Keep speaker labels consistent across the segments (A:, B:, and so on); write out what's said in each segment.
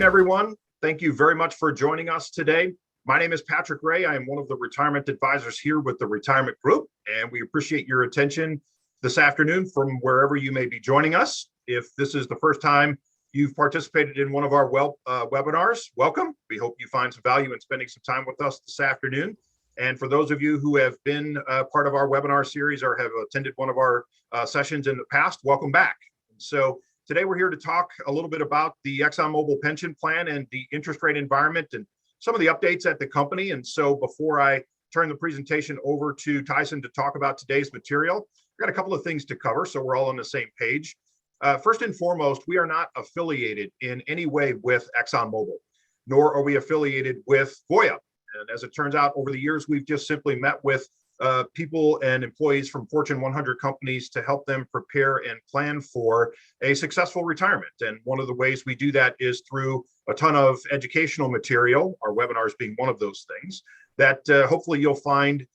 A: afternoon, everyone. Thank you very much for joining us today. My name is Patrick Ray. I am one of the retirement advisors here with the Retirement Group, and we appreciate your attention this afternoon from wherever you may be joining us. If this is the first time you've participated in one of our webinars, welcome. We hope you find some value in spending some time with us this afternoon. And for those of you who have been part of our webinar series or have attended one of our sessions in the past, welcome back. So today we're here to talk a little bit about the ExxonMobil pension plan and the interest rate environment and some of the updates at the company. And so before I turn the presentation over to Tyson to talk about today's material, I've got a couple of things to cover so we're all on the same page. First and foremost, we are not affiliated in any way with ExxonMobil, nor are we affiliated with Voya. And as it turns out, over the years, we've just simply met with people and employees from Fortune 100 companies to help them prepare and plan for a successful retirement. And one of the ways we do that is through a ton of educational material, our webinars being one of those things, that hopefully you'll find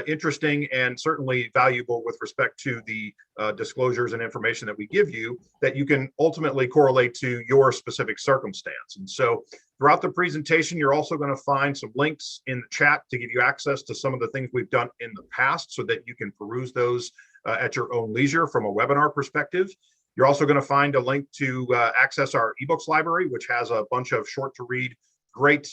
A: interesting and certainly valuable with respect to the disclosures and information that we give you that you can ultimately correlate to your specific circumstance. And so throughout the presentation, you're also going to find some links in the chat to give you access to some of the things we've done in the past so that you can peruse those at your own leisure from a webinar perspective. You're also going to find a link to access our ebooks library, which has a bunch of short to read, great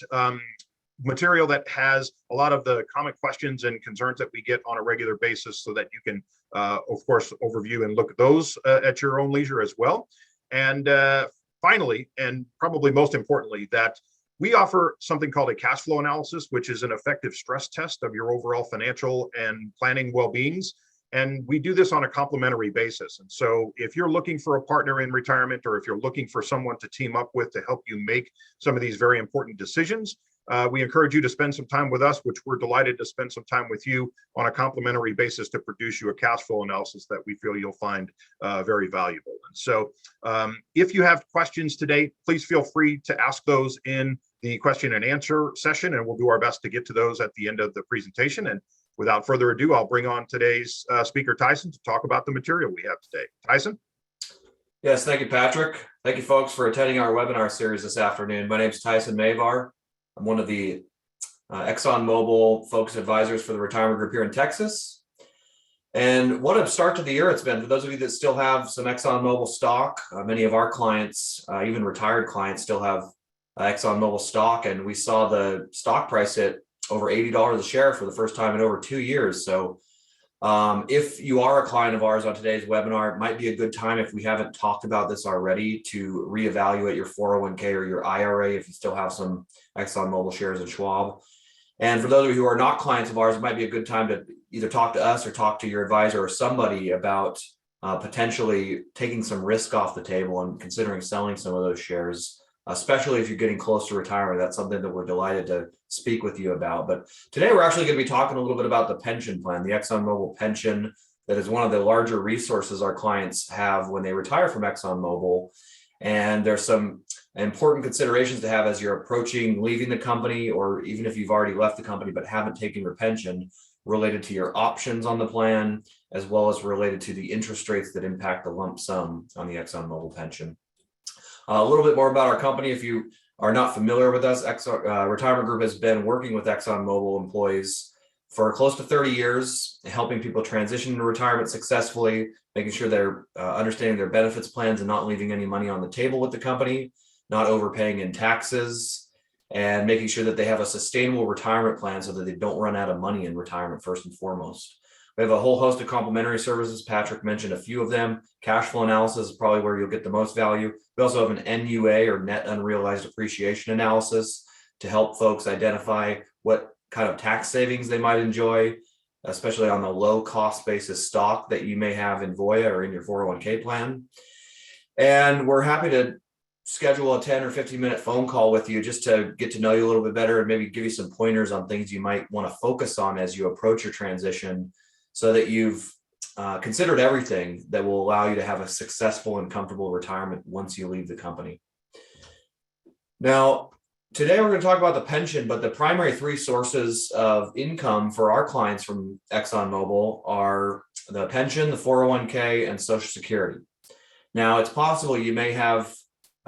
A: material that has a lot of the common questions and concerns that we get on a regular basis so that you can, of course, overview and look at those at your own leisure as well. And finally, and probably most importantly, that we offer something called a cash flow analysis, which is an effective stress test of your overall financial and planning well-beings. And we do this on a complementary basis. And so if you're looking for a partner in retirement, or if you're looking for someone to team up with to help you make some of these very important decisions, we encourage you to spend some time with us, which we're delighted to spend some time with you on a complimentary basis to produce you a cash flow analysis that we feel you'll find very valuable. And so if you have questions today, please feel free to ask those in the question and answer session, and we'll do our best to get to those at the end of the presentation. And without further ado, I'll bring on today's speaker, Tyson, to talk about the material we have today. Tyson?
B: Yes, thank you, Patrick. Thank you, folks, for attending our webinar series this afternoon. My name is Tyson Mavar. I'm one of the ExxonMobil focused advisors for the retirement group here in Texas. And what a start to the year it's been. For those of you that still have some ExxonMobil stock, many of our clients, even retired clients, still have ExxonMobil stock. And we saw the stock price hit over $80 a share for the first time in over 2 years. So if you are a client of ours on today's webinar, it might be a good time, if we haven't talked about this already, to reevaluate your 401k or your IRA if you still have some ExxonMobil shares in Schwab. And for those of you who are not clients of ours, it might be a good time to either talk to us or talk to your advisor or somebody about potentially taking some risk off the table and considering selling some of those shares, especially if you're getting close to retirement. That's something that we're delighted to speak with you about. But today we're actually going to be talking a little bit about the pension plan, the ExxonMobil pension. That is one of the larger resources our clients have when they retire from ExxonMobil. And there's some important considerations to have as you're approaching leaving the company, or even if you've already left the company but haven't taken your pension, related to your options on the plan, as well as related to the interest rates that impact the lump sum on the ExxonMobil pension. A little bit more about our company. If you are not familiar with us, Retirement Group has been working with ExxonMobil employees for close to 30 years, helping people transition into retirement successfully, making sure they're understanding their benefits plans and not leaving any money on the table with the company, not overpaying in taxes, and making sure that they have a sustainable retirement plan so that they don't run out of money in retirement, first and foremost. We have a whole host of complementary services. Patrick mentioned a few of them. Cash flow analysis is probably where you'll get the most value. We also have an NUA, or net unrealized appreciation analysis, to help folks identify what kind of tax savings they might enjoy, especially on the low cost basis stock that you may have in Voya or in your 401k plan. And we're happy to schedule a 10 or 15 minute phone call with you just to get to know you a little bit better and maybe give you some pointers on things you might want to focus on as you approach your transition, so that you've considered everything that will allow you to have a successful and comfortable retirement once you leave the company. Now, today we're going to talk about the pension, but the primary three sources of income for our clients from ExxonMobil are the pension, the 401k, and Social Security. Now, it's possible you may have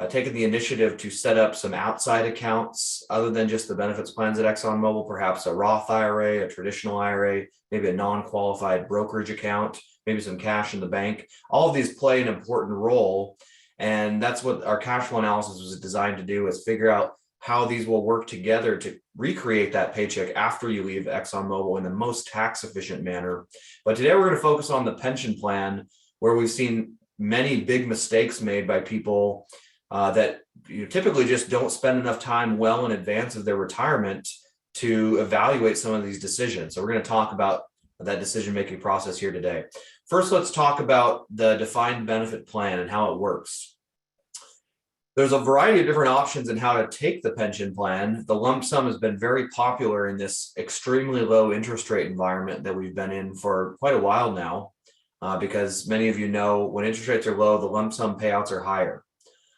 B: taken the initiative to set up some outside accounts other than just the benefits plans at ExxonMobil, perhaps a Roth IRA, a traditional IRA, maybe a non-qualified brokerage account, maybe some cash in the bank. All of these play an important role. And that's what our cash flow analysis was designed to do, is figure out how these will work together to recreate that paycheck after you leave ExxonMobil in the most tax efficient manner. But today we're going to focus on the pension plan, where we've seen many big mistakes made by people that typically just don't spend enough time well in advance of their retirement to evaluate some of these decisions. So we're going to talk about that decision-making process here today. First, let's talk about the defined benefit plan and how it works. There's a variety of different options in how to take the pension plan. The lump sum has been very popular in this extremely low interest rate environment that we've been in for quite a while now, because many of you know when interest rates are low, the lump sum payouts are higher.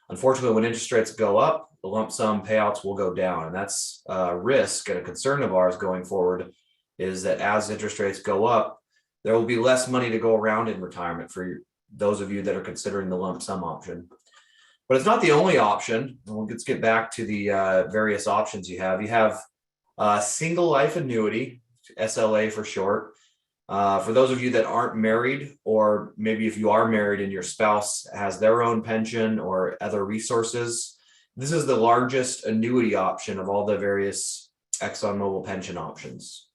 B: Unfortunately, when interest rates go up, the lump sum payouts will go down. And that's a risk and a concern of ours going forward, is that as interest rates go up, there will be less money to go around in retirement for those of you that are considering the lump sum option. But it's not the only option. Let's get back to the various options you have. You have a single life annuity, SLA for short. For those of you that aren't married, or maybe if you are married and your spouse has their own pension or other resources, this is the largest annuity option of all the various ExxonMobil pension options.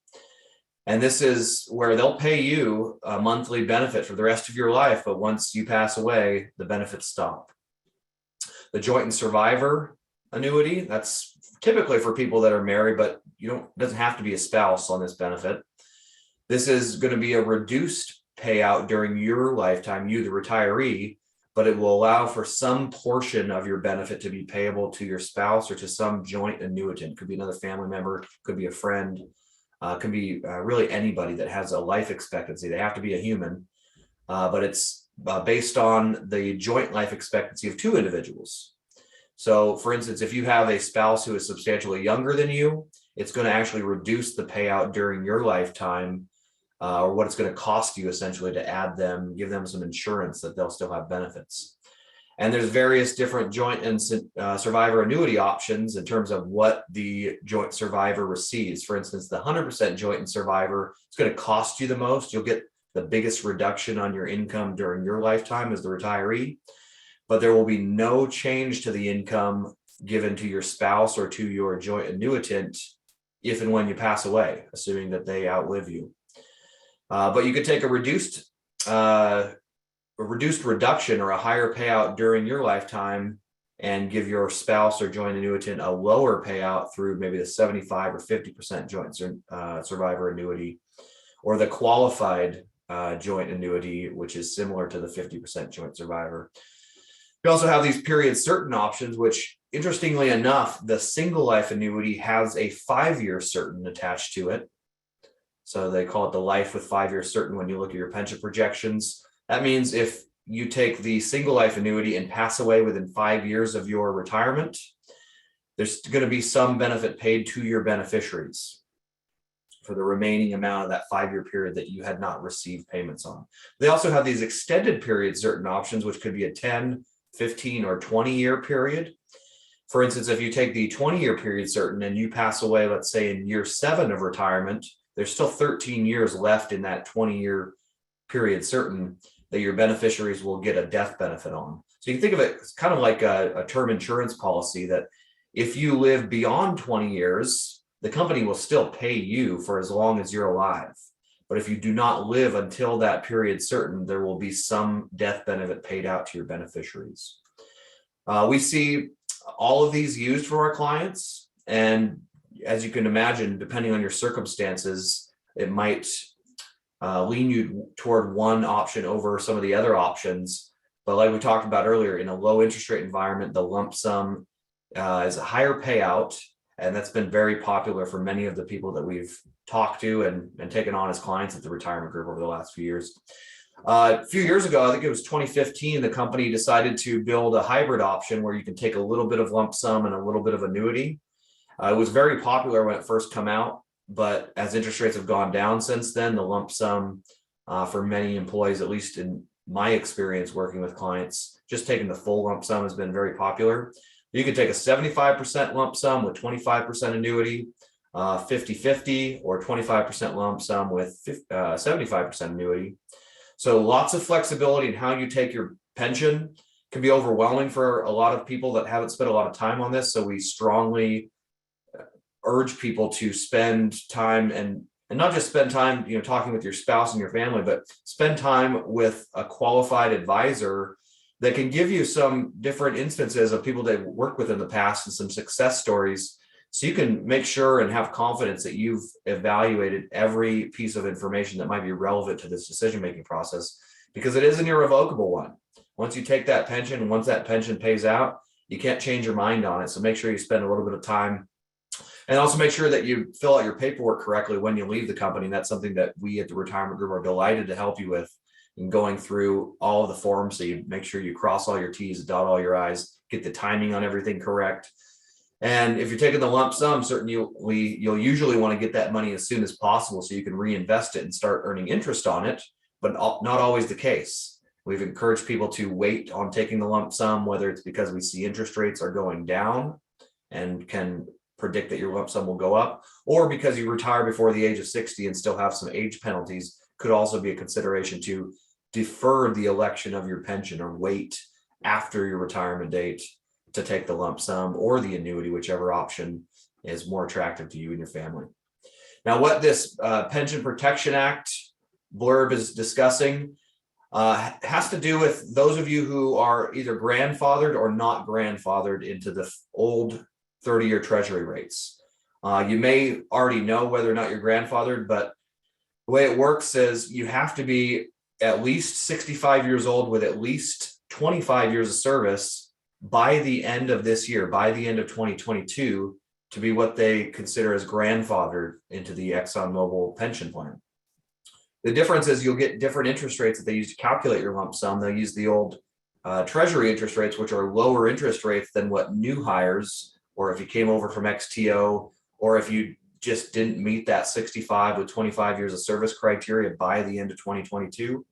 B: And this is where they'll pay you a monthly benefit for the rest of your life, but once you pass away, the benefits stop. The joint and survivor annuity, that's typically for people that are married, but doesn't have to be a spouse on this benefit. This is going to be a reduced payout during your lifetime, you the retiree, but it will allow for some portion of your benefit to be payable to your spouse or to some joint annuitant. Could be another family member, could be a friend, could be really anybody that has a life expectancy. They have to be a human, but it's based on the joint life expectancy of two individuals. So for instance, if you have a spouse who is substantially younger than you, it's going to actually reduce the payout during your lifetime, or what it's going to cost you essentially to add them, give them some insurance that they'll still have benefits. And there's various different joint and survivor annuity options in terms of what the joint survivor receives. For instance, the 100% joint and survivor is going to cost you the most. You'll get the biggest reduction on your income during your lifetime as the retiree, but there will be no change to the income given to your spouse or to your joint annuitant if and when you pass away, assuming that they outlive you. But you could take a reduced reduction or a higher payout during your lifetime and give your spouse or joint annuitant a lower payout through maybe the 75 or 50% joint survivor annuity, or the qualified joint annuity, which is similar to the 50% joint survivor. We also have these period certain options, which interestingly enough, the single life annuity has a 5-year certain attached to it. So they call it the life with 5 years certain when you look at your pension projections. That means if you take the single life annuity and pass away within 5 years of your retirement, there's going to be some benefit paid to your beneficiaries for the remaining amount of that 5-year period that you had not received payments on. They also have these extended period certain options, which could be a 10, 15, or 20-year period. For instance, if you take the 20-year period certain and you pass away, let's say in year 7 of retirement, there's still 13 years left in that 20-year period certain that your beneficiaries will get a death benefit on. So you can think of it as kind of like a term insurance policy that if you live beyond 20 years, the company will still pay you for as long as you're alive. But if you do not live until that period certain, there will be some death benefit paid out to your beneficiaries. We see all of these used for our clients. And as you can imagine, depending on your circumstances, it might lean you toward one option over some of the other options. But like we talked about earlier, in a low interest rate environment, the lump sum is a higher payout. And that's been very popular for many of the people that we've talked to and taken on as clients at the retirement group over the last few years. A few years ago, I think it was 2015, the company decided to build a hybrid option where you can take a little bit of lump sum and a little bit of annuity. It was very popular when it first came out, but as interest rates have gone down since then, the lump sum for many employees, at least in my experience working with clients, just taking the full lump sum has been very popular. You could take a 75% lump sum with 25% annuity, 50-50, or 25% lump sum with 75% annuity. So lots of flexibility in how you take your pension. Can be overwhelming for a lot of people that haven't spent a lot of time on this. So we strongly urge people to spend time and not just spend time, talking with your spouse and your family, but spend time with a qualified advisor that can give you some different instances of people they've worked with in the past and some success stories. So you can make sure and have confidence that you've evaluated every piece of information that might be relevant to this decision-making process, because it is an irrevocable one. Once you take that pension, and once that pension pays out, you can't change your mind on it. So make sure you spend a little bit of time, and also make sure that you fill out your paperwork correctly when you leave the company. And that's something that we at the Retirement Group are delighted to help you with in going through all of the forms. So you make sure you cross all your T's, dot all your I's, get the timing on everything correct. And if you're taking the lump sum, certainly you'll usually want to get that money as soon as possible so you can reinvest it and start earning interest on it, but not always the case. We've encouraged people to wait on taking the lump sum, whether it's because we see interest rates are going down and can predict that your lump sum will go up, or because you retire before the age of 60 and still have some age penalties. Could also be a consideration to defer the election of your pension or wait after your retirement date to take the lump sum or the annuity, whichever option is more attractive to you and your family. Now, what this Pension Protection Act blurb is discussing has to do with those of you who are either grandfathered or not grandfathered into the old 30-year treasury rates. You may already know whether or not you're grandfathered, but the way it works is you have to be at least 65 years old with at least 25 years of service by the end of this year, by the end of 2022, to be what they consider as grandfathered into the ExxonMobil pension plan. The difference is you'll get different interest rates that they use to calculate your lump sum. They'll use the old treasury interest rates, which are lower interest rates than what new hires, or if you came over from XTO, or if you just didn't meet that 65 with 25 years of service criteria by the end of 2022.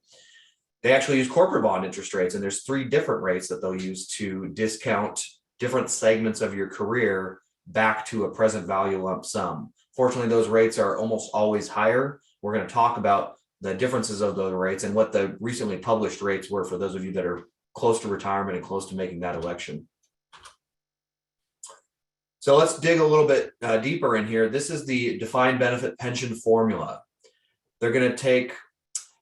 B: They actually use corporate bond interest rates, and there's 3 different rates that they'll use to discount different segments of your career back to a present value lump sum. Fortunately, those rates are almost always higher. We're going to talk about the differences of those rates and what the recently published rates were for those of you that are close to retirement and close to making that election. So let's dig a little bit deeper in here. This is the defined benefit pension formula. They're going to take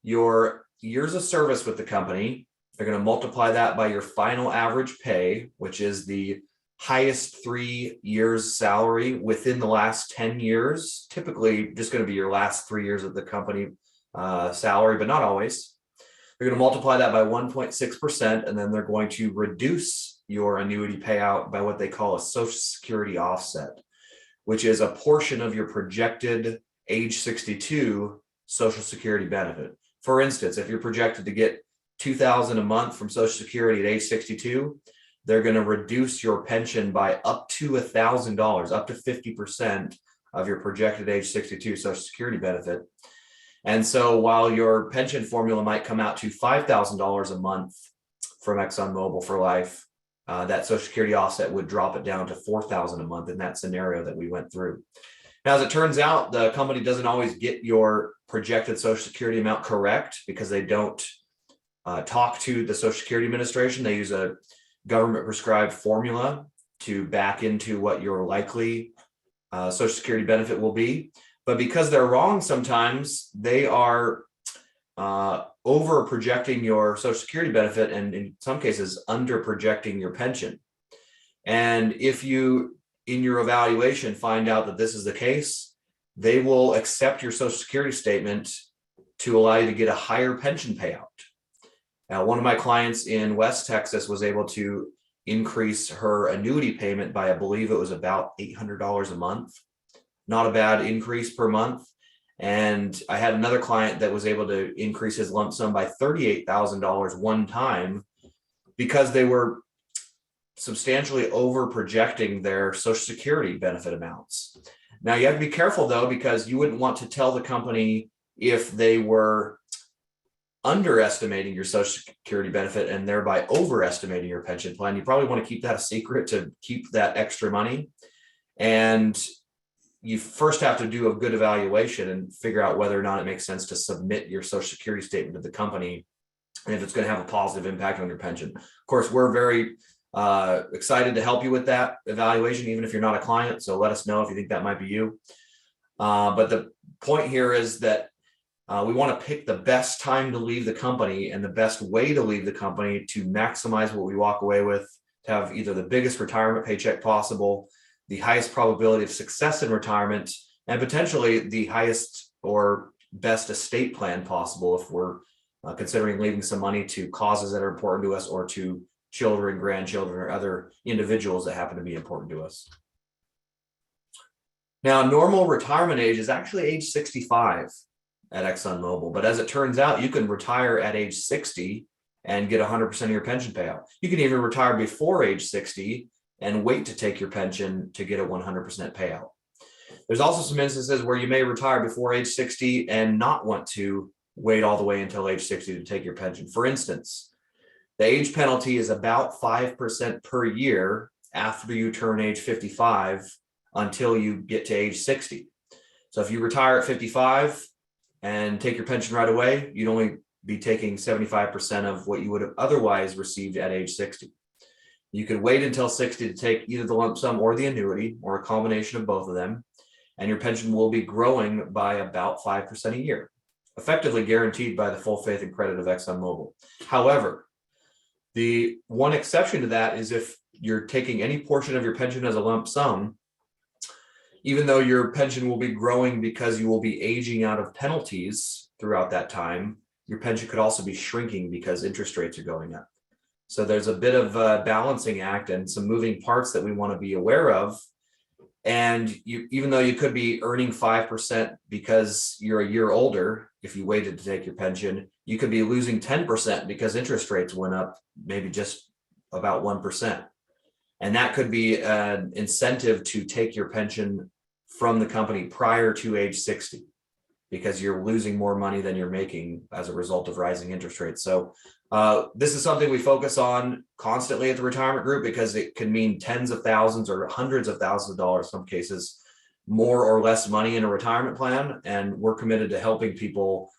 B: your years of service with the company. They're going to multiply that by your final average pay, which is the highest 3 years salary within the last 10 years, typically just going to be your last 3 years of the company salary, but not always. They're going to multiply that by 1.6%, and then they're going to reduce your annuity payout by what they call a Social Security offset, which is a portion of your projected age 62 Social Security benefit. For instance, if you're projected to get $2,000 a month from Social Security at age 62, they're going to reduce your pension by up to $1,000, up to 50% of your projected age 62 Social Security benefit. And so while your pension formula might come out to $5,000 a month from ExxonMobil for life, that Social Security offset would drop it down to $4,000 a month in that scenario that we went through. Now, as it turns out, the company doesn't always get your projected Social Security amount correct because they don't talk to the Social Security Administration. They use a government prescribed formula to back into what your likely Social Security benefit will be. But because they're wrong sometimes, they are over projecting your Social Security benefit and in some cases under projecting your pension. And if you, in your evaluation, find out that this is the case, they will accept your Social Security statement to allow you to get a higher pension payout. Now, one of my clients in West Texas was able to increase her annuity payment by, I believe it was about $800 a month. Not a bad increase per month. And I had another client that was able to increase his lump sum by $38,000 one time because they were substantially over projecting their Social Security benefit amounts. Now, you have to be careful, though, because you wouldn't want to tell the company if they were underestimating your Social Security benefit and thereby overestimating your pension plan, you probably want to keep that a secret to keep that extra money. And you first have to do a good evaluation and figure out whether or not it makes sense to submit your Social Security statement to the company and if it's going to have a positive impact on your pension. Of course, we're very excited to help you with that evaluation, even if you're not a client. So let us know if you think that might be you. But the point here is that we want to pick the best time to leave the company and the best way to leave the company to maximize what we walk away with, to have either the biggest retirement paycheck possible, the highest probability of success in retirement, and potentially the highest or best estate plan possible if we're considering leaving some money to causes that are important to us or to children, grandchildren, or other individuals that happen to be important to us. Now, normal retirement age is actually age 65 at ExxonMobil, but as it turns out, you can retire at age 60 and get 100% of your pension payout. You can even retire before age 60 and wait to take your pension to get a 100% payout. There's also some instances where you may retire before age 60 and not want to wait all the way until age 60 to take your pension. For instance, the age penalty is about 5% per year after you turn age 55 until you get to age 60. So if you retire at 55 and take your pension right away, you'd only be taking 75% of what you would have otherwise received at age 60. You could wait until 60 to take either the lump sum or the annuity, or a combination of both of them, and your pension will be growing by about 5% a year, effectively guaranteed by the full faith and credit of ExxonMobil. However, the one exception to that is if you're taking any portion of your pension as a lump sum, even though your pension will be growing because you will be aging out of penalties throughout that time, your pension could also be shrinking because interest rates are going up. So there's a bit of a balancing act and some moving parts that we want to be aware of. And even though you could be earning 5% because you're a year older, if you waited to take your pension, you could be losing 10% because interest rates went up maybe just about 1%. And that could be an incentive to take your pension from the company prior to age 60 because you're losing more money than you're making as a result of rising interest rates. So this is something we focus on constantly at the retirement group because it can mean tens of thousands or hundreds of thousands of dollars, in some cases, more or less money in a retirement plan. And we're committed to helping people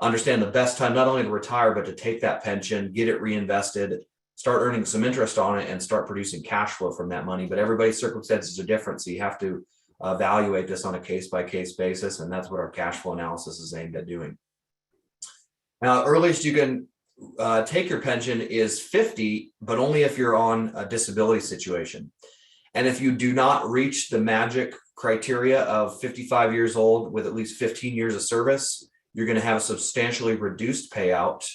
B: understand the best time, not only to retire, but to take that pension, get it reinvested, start earning some interest on it, and start producing cash flow from that money. But everybody's circumstances are different. So you have to evaluate this on a case-by-case basis. And that's what our cash flow analysis is aimed at doing. Now, earliest you can take your pension is 50, but only if you're on a disability situation. And if you do not reach the magic criteria of 55 years old with at least 15 years of service, you're going to have a substantially reduced payout,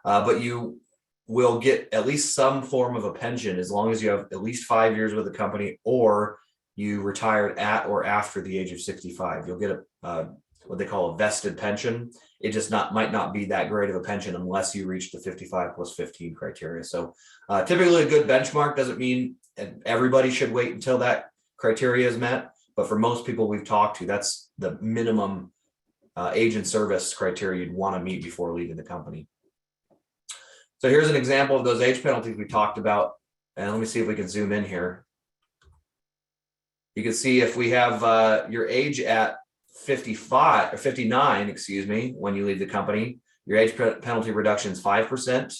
B: but you will get at least some form of a pension as long as you have at least 5 years with the company or you retired at or after the age of 65. You'll get what they call a vested pension. It just might not be that great of a pension unless you reach the 55 plus 15 criteria. So typically a good benchmark doesn't mean everybody should wait until that criteria is met. But for most people we've talked to, that's the minimum age and service criteria you'd want to meet before leaving the company. So here's an example of those age penalties we talked about. And let me see if we can zoom in here. You can see if we have your age at 55 or 59, excuse me, when you leave the company, your age penalty reduction is 5%.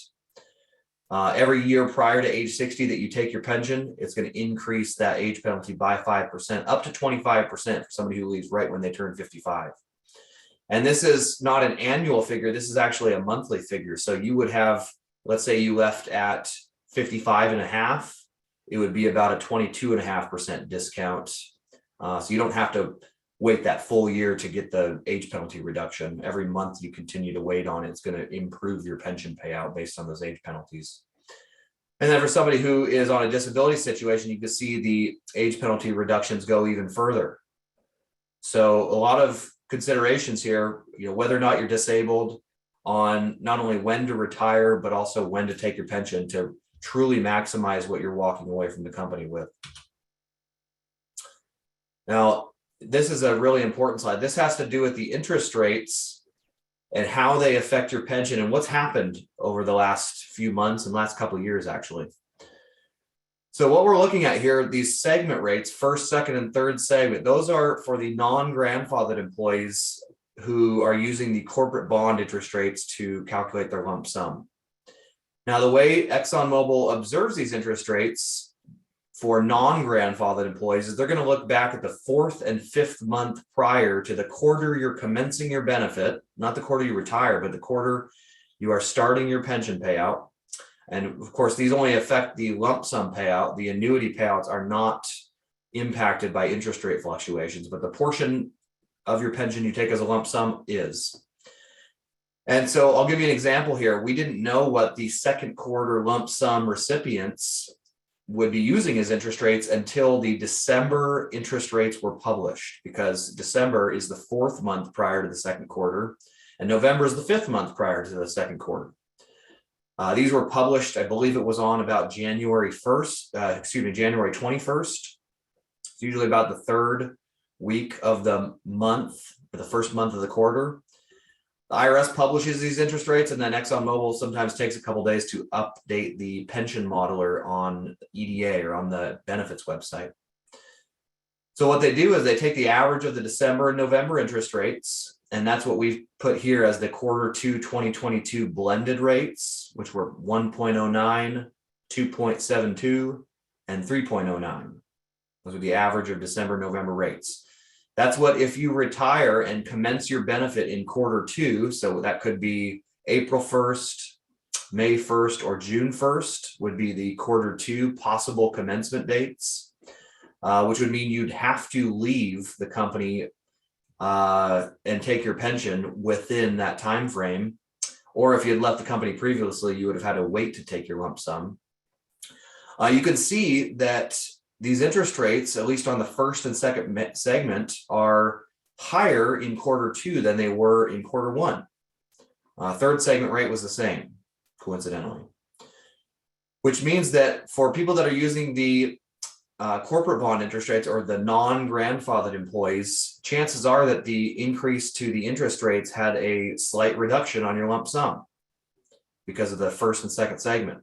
B: Every year prior to age 60 that you take your pension, it's going to increase that age penalty by 5%, up to 25% for somebody who leaves right when they turn 55. And this is not an annual figure. This is actually a monthly figure. So you would have, let's say you left at 55 and a half, it would be about a 22.5% discount. So you don't have to wait that full year to get the age penalty reduction. Every month you continue to wait on it, it's going to improve your pension payout based on those age penalties. And then for somebody who is on a disability situation, you can see the age penalty reductions go even further. So a lot of considerations here, whether or not you're disabled, on not only when to retire, but also when to take your pension to truly maximize what you're walking away from the company with. Now, this is a really important slide. This has to do with the interest rates and how they affect your pension and what's happened over the last few months and last couple of years, actually. So what we're looking at here, these segment rates, first, second, and third segment, those are for the non-grandfathered employees who are using the corporate bond interest rates to calculate their lump sum. Now, the way ExxonMobil observes these interest rates for non-grandfathered employees is they're going to look back at the 4th and 5th month prior to the quarter you're commencing your benefit, not the quarter you retire, but the quarter you are starting your pension payout. And of course, these only affect the lump sum payout. The annuity payouts are not impacted by interest rate fluctuations, but the portion of your pension you take as a lump sum is. And so I'll give you an example here. We didn't know what the second quarter lump sum recipients would be using as interest rates until the December interest rates were published, because December is the 4th month prior to the second quarter, and November is the 5th month prior to the second quarter. These were published, I believe it was on about January 21st. It's usually about the 3rd week of the month, or the 1st month of the quarter. The IRS publishes these interest rates, and then ExxonMobil sometimes takes a couple days to update the pension modeler on EDA or on the benefits website. So what they do is they take the average of the December and November interest rates, and that's what we've put here as the quarter 2 2022 blended rates, which were 1.09, 2.72, and 3.09. Those are the average of December, November rates. That's what, if you retire and commence your benefit in quarter 2, so that could be April 1st, May 1st, or June 1st would be the quarter 2 possible commencement dates, which would mean you'd have to leave the company and take your pension within that time frame. Or if you had left the company previously, you would have had to wait to take your lump sum. You can see that these interest rates, at least on the first and second segment, are higher in quarter 2 than they were in quarter 1. Third segment rate was the same, coincidentally, which means that for people that are using the corporate bond interest rates or the non-grandfathered employees, chances are that the increase to the interest rates had a slight reduction on your lump sum because of the first and second segment.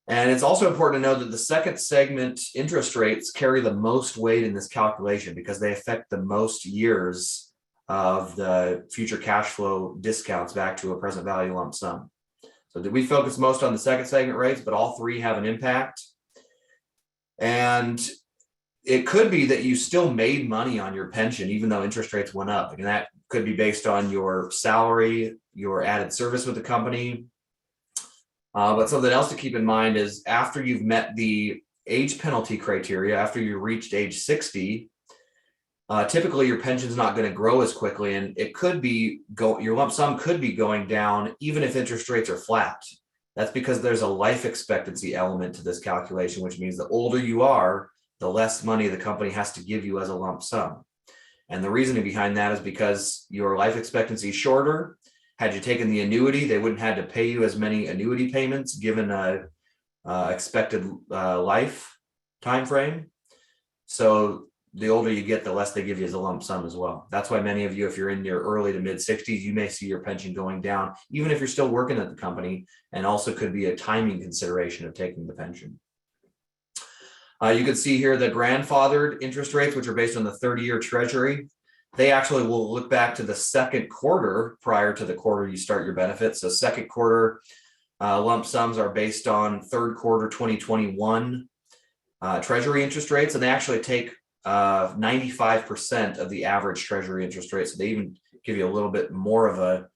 B: And it's also important to know that the second segment interest rates carry the most weight in this calculation because they affect the most years of the future cash flow discounts back to a present value lump sum. So we focus most on the second segment rates, but all three have an impact. And it could be that you still made money on your pension, even though interest rates went up. And that could be based on your salary, your added service with the company. But something else to keep in mind is after you've met the age penalty criteria, after you reached age 60, typically your pension's not going to grow as quickly. And it could be, your lump sum could be going down even if interest rates are flat. That's because there's a life expectancy element to this calculation, which means the older you are, the less money the company has to give you as a lump sum. And the reasoning behind that is because your life expectancy is shorter. Had you taken the annuity, they wouldn't have to pay you as many annuity payments given a expected life time frame. So the older you get, the less they give you as a lump sum as well. That's why many of you, if you're in your early to mid 60s, you may see your pension going down, even if you're still working at the company, and also could be a timing consideration of taking the pension. You can see here the grandfathered interest rates, which are based on the 30-year treasury. They actually will look back to the second quarter prior to the quarter you start your benefits. So second quarter lump sums are based on third quarter 2021 treasury interest rates, and they actually take 95% of the average treasury interest rate. So they even give you a little bit more of a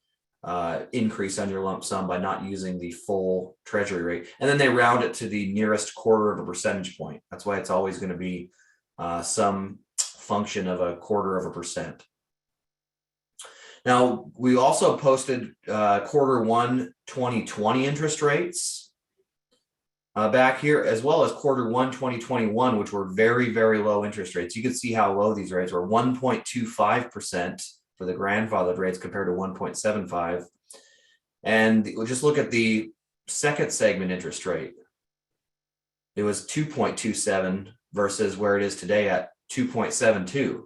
B: increase on your lump sum by not using the full treasury rate. And then they round it to the nearest quarter of a percentage point. That's why it's always going to be some function of a quarter of a percent. Now, we also posted quarter 1 2020 interest rates back here, as well as quarter 1 2021, which were very, very low interest rates. You can see how low these rates were, 1.25% for the grandfathered rates compared to 1.75. And we'll just look at the second segment interest rate. It was 2.27 versus where it is today at 2.72.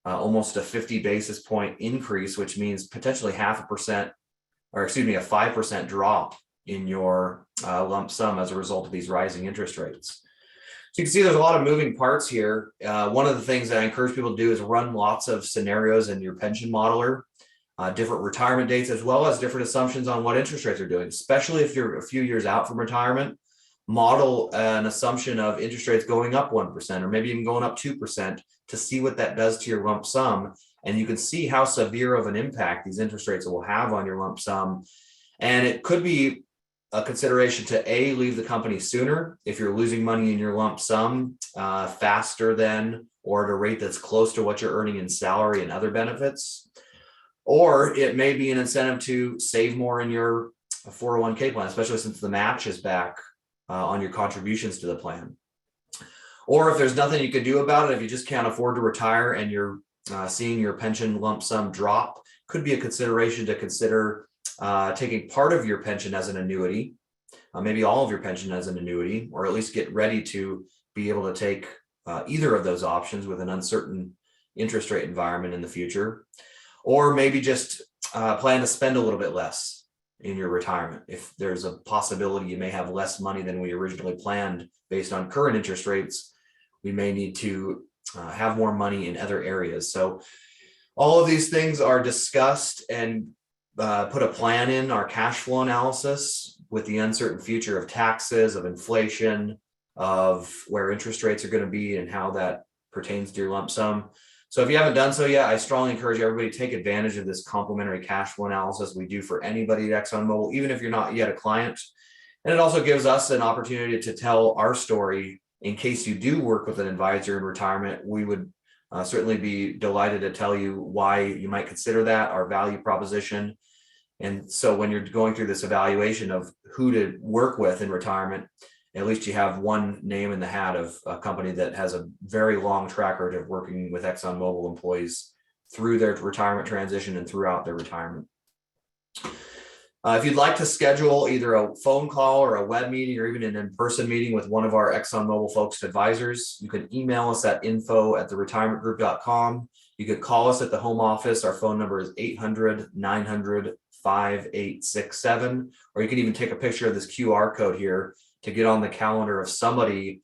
B: almost a 50 basis point increase, which means potentially 0.5%, or excuse me, a 5% drop in your lump sum as a result of these rising interest rates. So you can see there's a lot of moving parts here. One of the things that I encourage people to do is run lots of scenarios in your pension modeler, different retirement dates, as well as different assumptions on what interest rates are doing, especially if you're a few years out from retirement. Model an assumption of interest rates going up 1% or maybe even going up 2% to see what that does to your lump sum. And you can see how severe of an impact these interest rates will have on your lump sum. And it could be a consideration to leave the company sooner if you're losing money in your lump sum faster than or at a rate that's close to what you're earning in salary and other benefits. Or it may be an incentive to save more in your 401k plan, especially since the match is back on your contributions to the plan. Or if there's nothing you can do about it, if you just can't afford to retire and you're seeing your pension lump sum drop, could be a consideration to consider taking part of your pension as an annuity, maybe all of your pension as an annuity, or at least get ready to be able to take either of those options with an uncertain interest rate environment in the future. Or maybe just plan to spend a little bit less in your retirement. If there's a possibility you may have less money than we originally planned based on current interest rates, we may need to have more money in other areas. So all of these things are discussed and put a plan in our cash flow analysis with the uncertain future of taxes, of inflation, of where interest rates are going to be and how that pertains to your lump sum. So if you haven't done so yet, I strongly encourage everybody to take advantage of this complimentary cash flow analysis we do for anybody at ExxonMobil, even if you're not yet a client. And it also gives us an opportunity to tell our story in case you do work with an advisor in retirement. We would certainly be delighted to tell you why you might consider that, our value proposition. And so when you're going through this evaluation of who to work with in retirement, at least you have one name in the hat of a company that has a very long track record of working with ExxonMobil employees through their retirement transition and throughout their retirement. If you'd like to schedule either a phone call or a web meeting or even an in-person meeting with one of our ExxonMobil focused advisors, you can email us at info@theretirementgroup.com. You could call us at the home office. Our phone number is 800-900-5867, or you can even take a picture of this QR code here to get on the calendar of somebody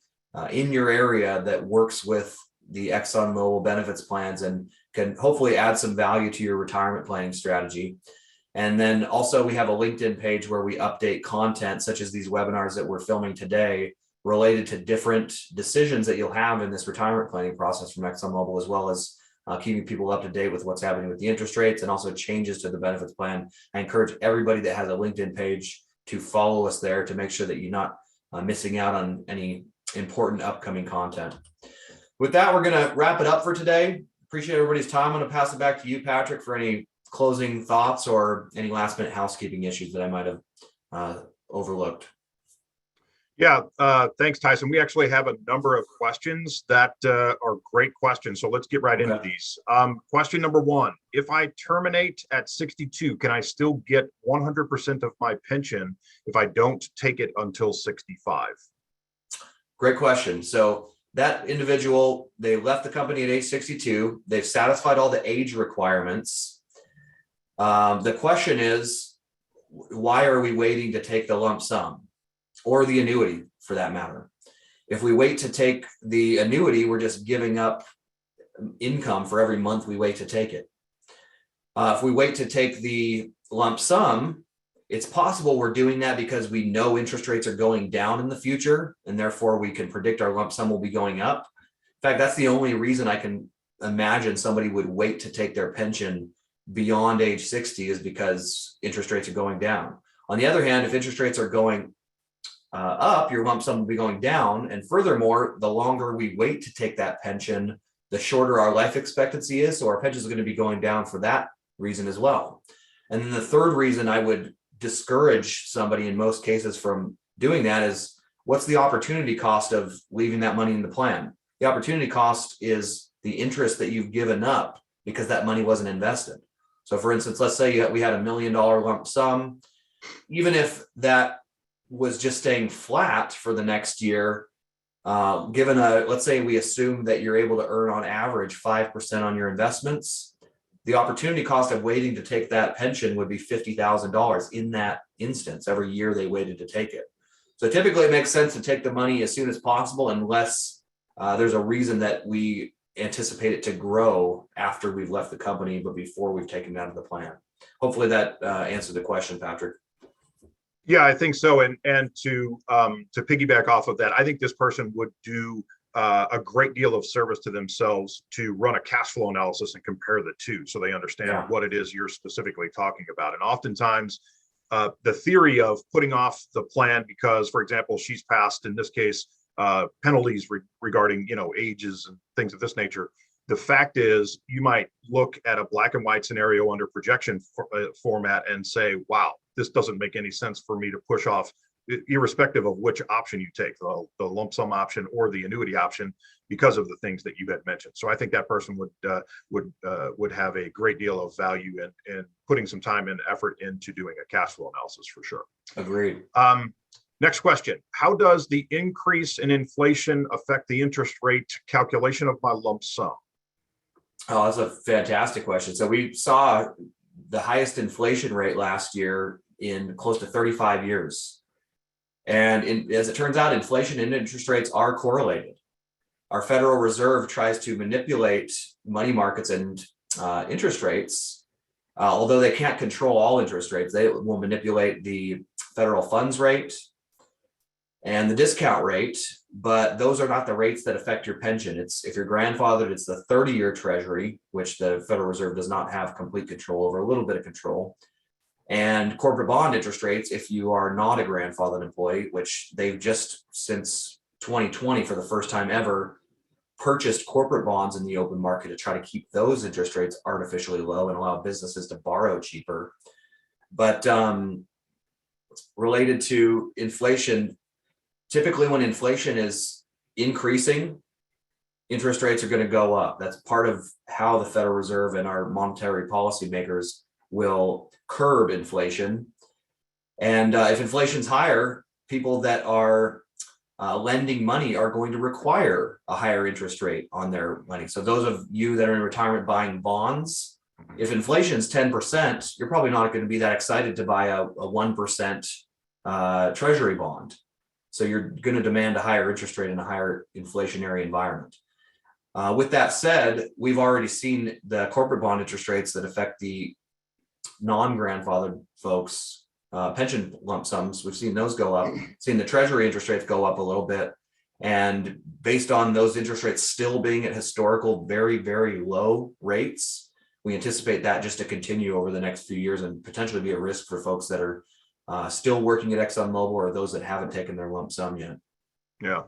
B: in your area that works with the ExxonMobil benefits plans and can hopefully add some value to your retirement planning strategy. And then also we have a LinkedIn page where we update content such as these webinars that we're filming today related to different decisions that you'll have in this retirement planning process from ExxonMobil, as well as keeping people up to date with what's happening with the interest rates and also changes to the benefits plan. I encourage everybody that has a LinkedIn page to follow us there to make sure that you're not missing out on any important upcoming content. With that, we're going to wrap it up for today. Appreciate everybody's time. I'm going to pass it back to you, Patrick, for any closing thoughts or any last minute housekeeping issues that I might have overlooked.
A: Yeah, thanks, Tyson. We actually have a number of questions that are great questions. So let's get right into these. Question number one, if I terminate at 62, can I still get 100% of my pension if I don't take it until 65?
B: Great question. So that individual, they left the company at age 62. They've satisfied all the age requirements. The question is, why are we waiting to take the lump sum? Or the annuity for that matter. If we wait to take the annuity, we're just giving up income for every month we wait to take it. If we wait to take the lump sum, it's possible we're doing that because we know interest rates are going down in the future, and therefore we can predict our lump sum will be going up. In fact, that's the only reason I can imagine somebody would wait to take their pension beyond age 60 is because interest rates are going down. On the other hand, if interest rates are going up, your lump sum will be going down. And furthermore, the longer we wait to take that pension, the shorter our life expectancy is. So our pensions are going to be going down for that reason as well. And then the third reason I would discourage somebody in most cases from doing that is, what's the opportunity cost of leaving that money in the plan? The opportunity cost is the interest that you've given up because that money wasn't invested. So for instance, let's say we had $1 million lump sum. Even if that was just staying flat for the next year, Given let's say we assume that you're able to earn on average 5% on your investments, the opportunity cost of waiting to take that pension would be $50,000 in that instance every year they waited to take it. So typically it makes sense to take the money as soon as possible unless there's a reason that we anticipate it to grow after we've left the company, but before we've taken it out of the plan. Hopefully that answered the question, Patrick.
A: Yeah, I think so. And to piggyback off of that, I think this person would do a great deal of service to themselves to run a cash flow analysis and compare the two so they understand what it is you're specifically talking about. And oftentimes the theory of putting off the plan because, for example, she's passed, in this case, penalties regarding, ages and things of this nature. The fact is, you might look at a black and white scenario under projection format and say, wow, this doesn't make any sense for me to push off, irrespective of which option you take, the lump sum option or the annuity option, because of the things that you had mentioned. So I think that person would have a great deal of value in putting some time and effort into doing a cash flow analysis for sure.
B: Agreed.
A: Next question. How does the increase in inflation affect the interest rate calculation of my lump sum?
B: Oh, that's a fantastic question. So we saw the highest inflation rate last year in close to 35 years. And as it turns out, inflation and interest rates are correlated. Our Federal Reserve tries to manipulate money markets and interest rates. Although they can't control all interest rates, they will manipulate the federal funds rate and the discount rate, but those are not the rates that affect your pension. If you're grandfathered, it's the 30-year treasury, which the Federal Reserve does not have complete control over, a little bit of control. And corporate bond interest rates, if you are not a grandfathered employee, which they've just since 2020, for the first time ever, purchased corporate bonds in the open market to try to keep those interest rates artificially low and allow businesses to borrow cheaper. But related to inflation, typically when inflation is increasing, interest rates are going to go up. That's part of how the Federal Reserve and our monetary policymakers will curb inflation. And if inflation's higher, people that are lending money are going to require a higher interest rate on their lending. So those of you that are in retirement buying bonds, if inflation is 10%, you're probably not going to be that excited to buy a 1% treasury bond. So you're going to demand a higher interest rate in a higher inflationary environment. With that said, we've already seen the corporate bond interest rates that affect the non-grandfathered folks, pension lump sums. We've seen those go up, seen the treasury interest rates go up a little bit. And based on those interest rates still being at historical, very, very low rates, we anticipate that just to continue over the next few years and potentially be a risk for folks that are still working at ExxonMobil or those that haven't taken their lump sum yet.
A: Yeah.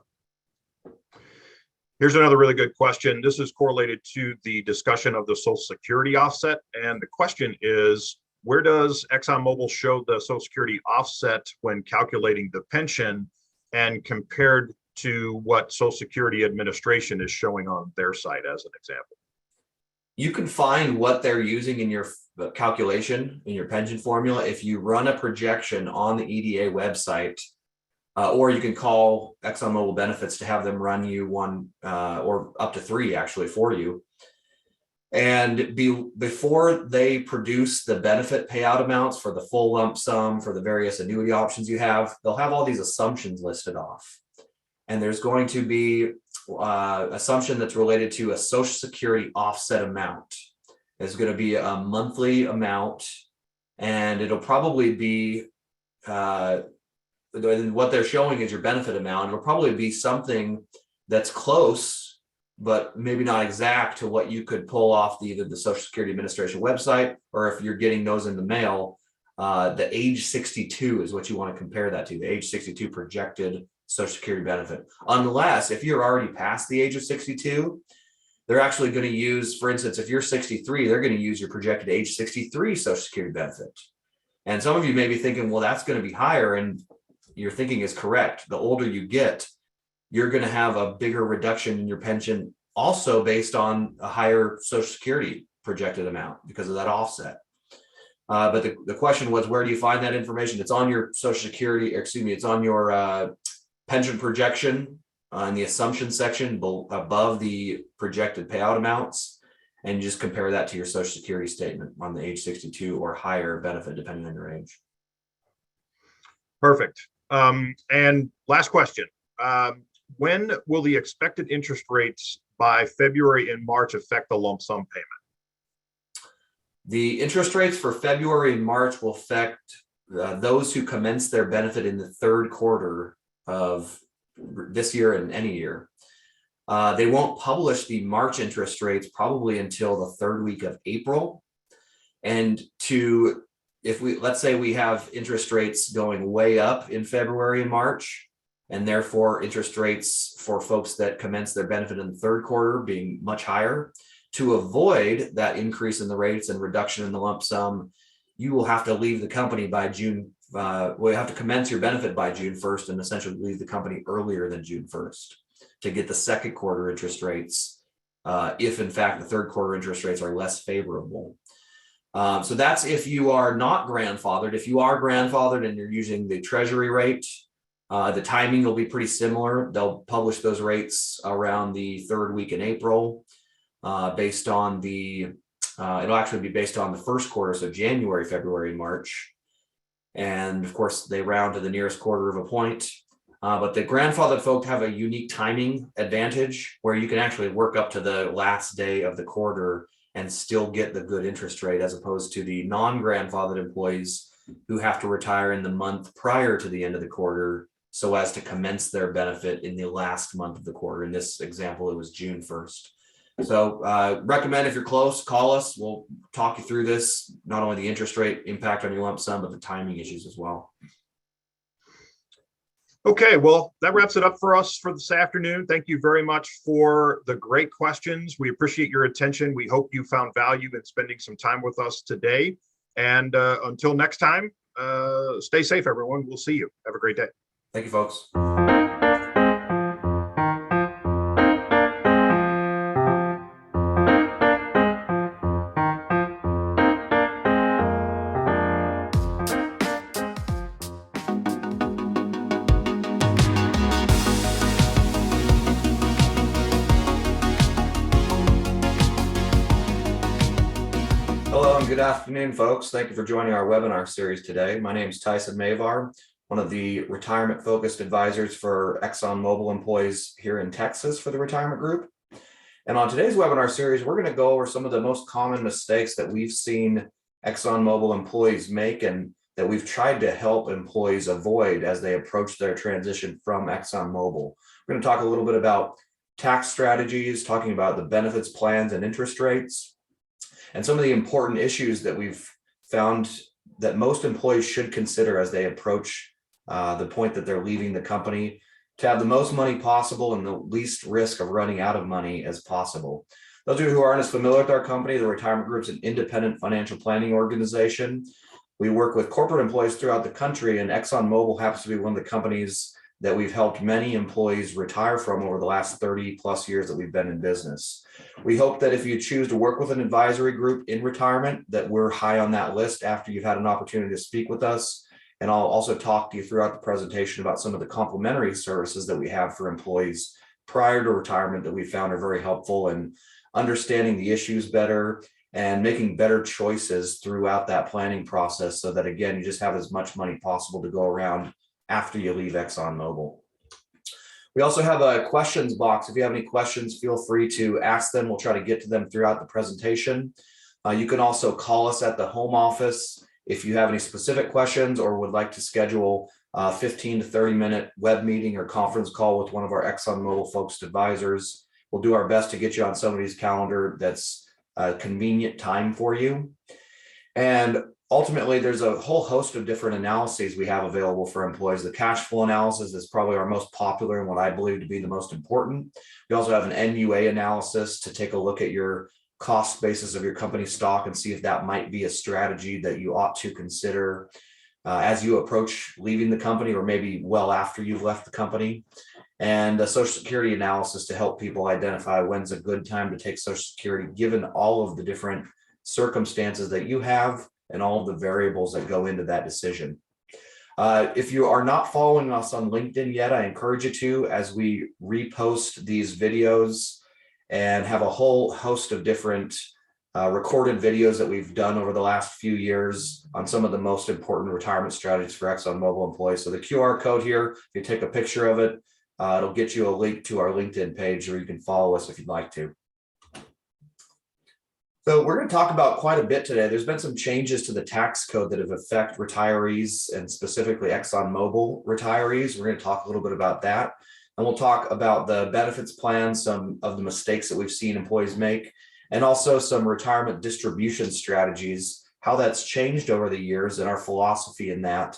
A: Here's another really good question. This is correlated to the discussion of the Social Security offset. And the question is, where does ExxonMobil show the Social Security offset when calculating the pension and compared to what Social Security Administration is showing on their site as an example?
B: You can find what they're using in your calculation, in your pension formula, if you run a projection on the EDA website, or you can call ExxonMobil Benefits to have them run you one, or up to three actually for you. And before they produce the benefit payout amounts for the full lump sum, for the various annuity options you have, they'll have all these assumptions listed off. And there's going to be assumption that's related to a Social Security offset amount. It's going to be a monthly amount, and it'll probably be what they're showing is your benefit amount. It'll probably be something that's close, but maybe not exact to what you could pull off either the Social Security Administration website, or if you're getting those in the mail, the age 62 is what you want to compare that to, the age 62 projected Social Security benefit. Unless if you're already past the age of 62, they're actually going to use, for instance, if you're 63, they're going to use your projected age 63 Social Security benefit. And some of you may be thinking, well, that's going to be higher, and your thinking is correct. The older you get, you're going to have a bigger reduction in your pension, also based on a higher Social Security projected amount because of that offset. But the question was, where do you find that information? It's on your Social Security, it's on your pension projection in the assumption section above the projected payout amounts, and just compare that to your Social Security statement on the age 62 or higher benefit, depending on your age.
A: Perfect. And last question. When will the expected interest rates by February and March affect the lump sum payment?
B: The interest rates for February and March will affect those who commence their benefit in the third quarter of this year and any year. They won't publish the March interest rates probably until the third week of April. And let's say we have interest rates going way up in February and March, and therefore interest rates for folks that commence their benefit in the third quarter being much higher. To avoid that increase in the rates and reduction in the lump sum, you will have to leave the company by June. You have to commence your benefit by June 1st and essentially leave the company earlier than June 1st to get the second quarter interest rates, if in fact the third quarter interest rates are less favorable. So that's if you are not grandfathered. If you are grandfathered and you're using the Treasury rate, the timing will be pretty similar. They'll publish those rates around the third week in April, based on it'll actually be based on the first quarter, so January, February, March. And of course, they round to the nearest quarter of a point. But the grandfathered folk have a unique timing advantage where you can actually work up to the last day of the quarter and still get the good interest rate, as opposed to the non-grandfathered employees who have to retire in the month prior to the end of the quarter so as to commence their benefit in the last month of the quarter. In this example, it was June 1st. So recommend, if you're close, call us. We'll talk you through this, not only the interest rate impact on your lump sum, but the timing issues as well.
A: Okay, well, that wraps it up for us for this afternoon. Thank you very much for the great questions. We appreciate your attention. We hope you found value in spending some time with us today. And until next time, stay safe, everyone. We'll see you. Have a great day.
B: Thank you, folks. Hello and good afternoon, folks. Thank you for joining our webinar series today. My name is Tyson Mavar, one of the retirement-focused advisors for ExxonMobil employees here in Texas for the retirement group. And on today's webinar series, we're going to go over some of the most common mistakes that we've seen ExxonMobil employees make and that we've tried to help employees avoid as they approach their transition from ExxonMobil. We're going to talk a little bit about tax strategies, talking about the benefits plans and interest rates, and some of the important issues that we've found that most employees should consider as they approach the point that they're leaving the company, to have the most money possible and the least risk of running out of money as possible. Those of you who aren't as familiar with our company, the Retirement Group's an independent financial planning organization. We work with corporate employees throughout the country, and ExxonMobil happens to be one of the companies that we've helped many employees retire from over the last 30 plus years that we've been in business. We hope that if you choose to work with an advisory group in retirement, that we're high on that list after you've had an opportunity to speak with us. And I'll also talk to you throughout the presentation about some of the complementary services that we have for employees prior to retirement that we found are very helpful in understanding the issues better and making better choices throughout that planning process, so that, again, you just have as much money possible to go around after you leave ExxonMobil. We also have a questions box. If you have any questions, feel free to ask them. We'll try to get to them throughout the presentation. You can also call us at the home office if you have any specific questions or would like to schedule a 15 to 30 minute web meeting or conference call with one of our ExxonMobil focused advisors. We'll do our best to get you on somebody's calendar that's a convenient time for you. And ultimately, there's a whole host of different analyses we have available for employees. The cash flow analysis is probably our most popular and what I believe to be the most important. We also have an NUA analysis to take a look at your cost basis of your company stock and see if that might be a strategy that you ought to consider as you approach leaving the company, or maybe well after you've left the company. And a Social Security analysis to help people identify when's a good time to take Social Security, given all of the different circumstances that you have and all of the variables that go into that decision. If you are not following us on LinkedIn yet, I encourage you to, as we repost these videos and have a whole host of different recorded videos that we've done over the last few years on some of the most important retirement strategies for ExxonMobil employees. So the QR code here, if you take a picture of it, it'll get you a link to our LinkedIn page, or you can follow us if you'd like to. So we're going to talk about quite a bit today. There's been some changes to the tax code that have affected retirees, and specifically ExxonMobil retirees. We're going to talk a little bit about that. And we'll talk about the benefits plan, some of the mistakes that we've seen employees make, and also some retirement distribution strategies, how that's changed over the years and our philosophy in that,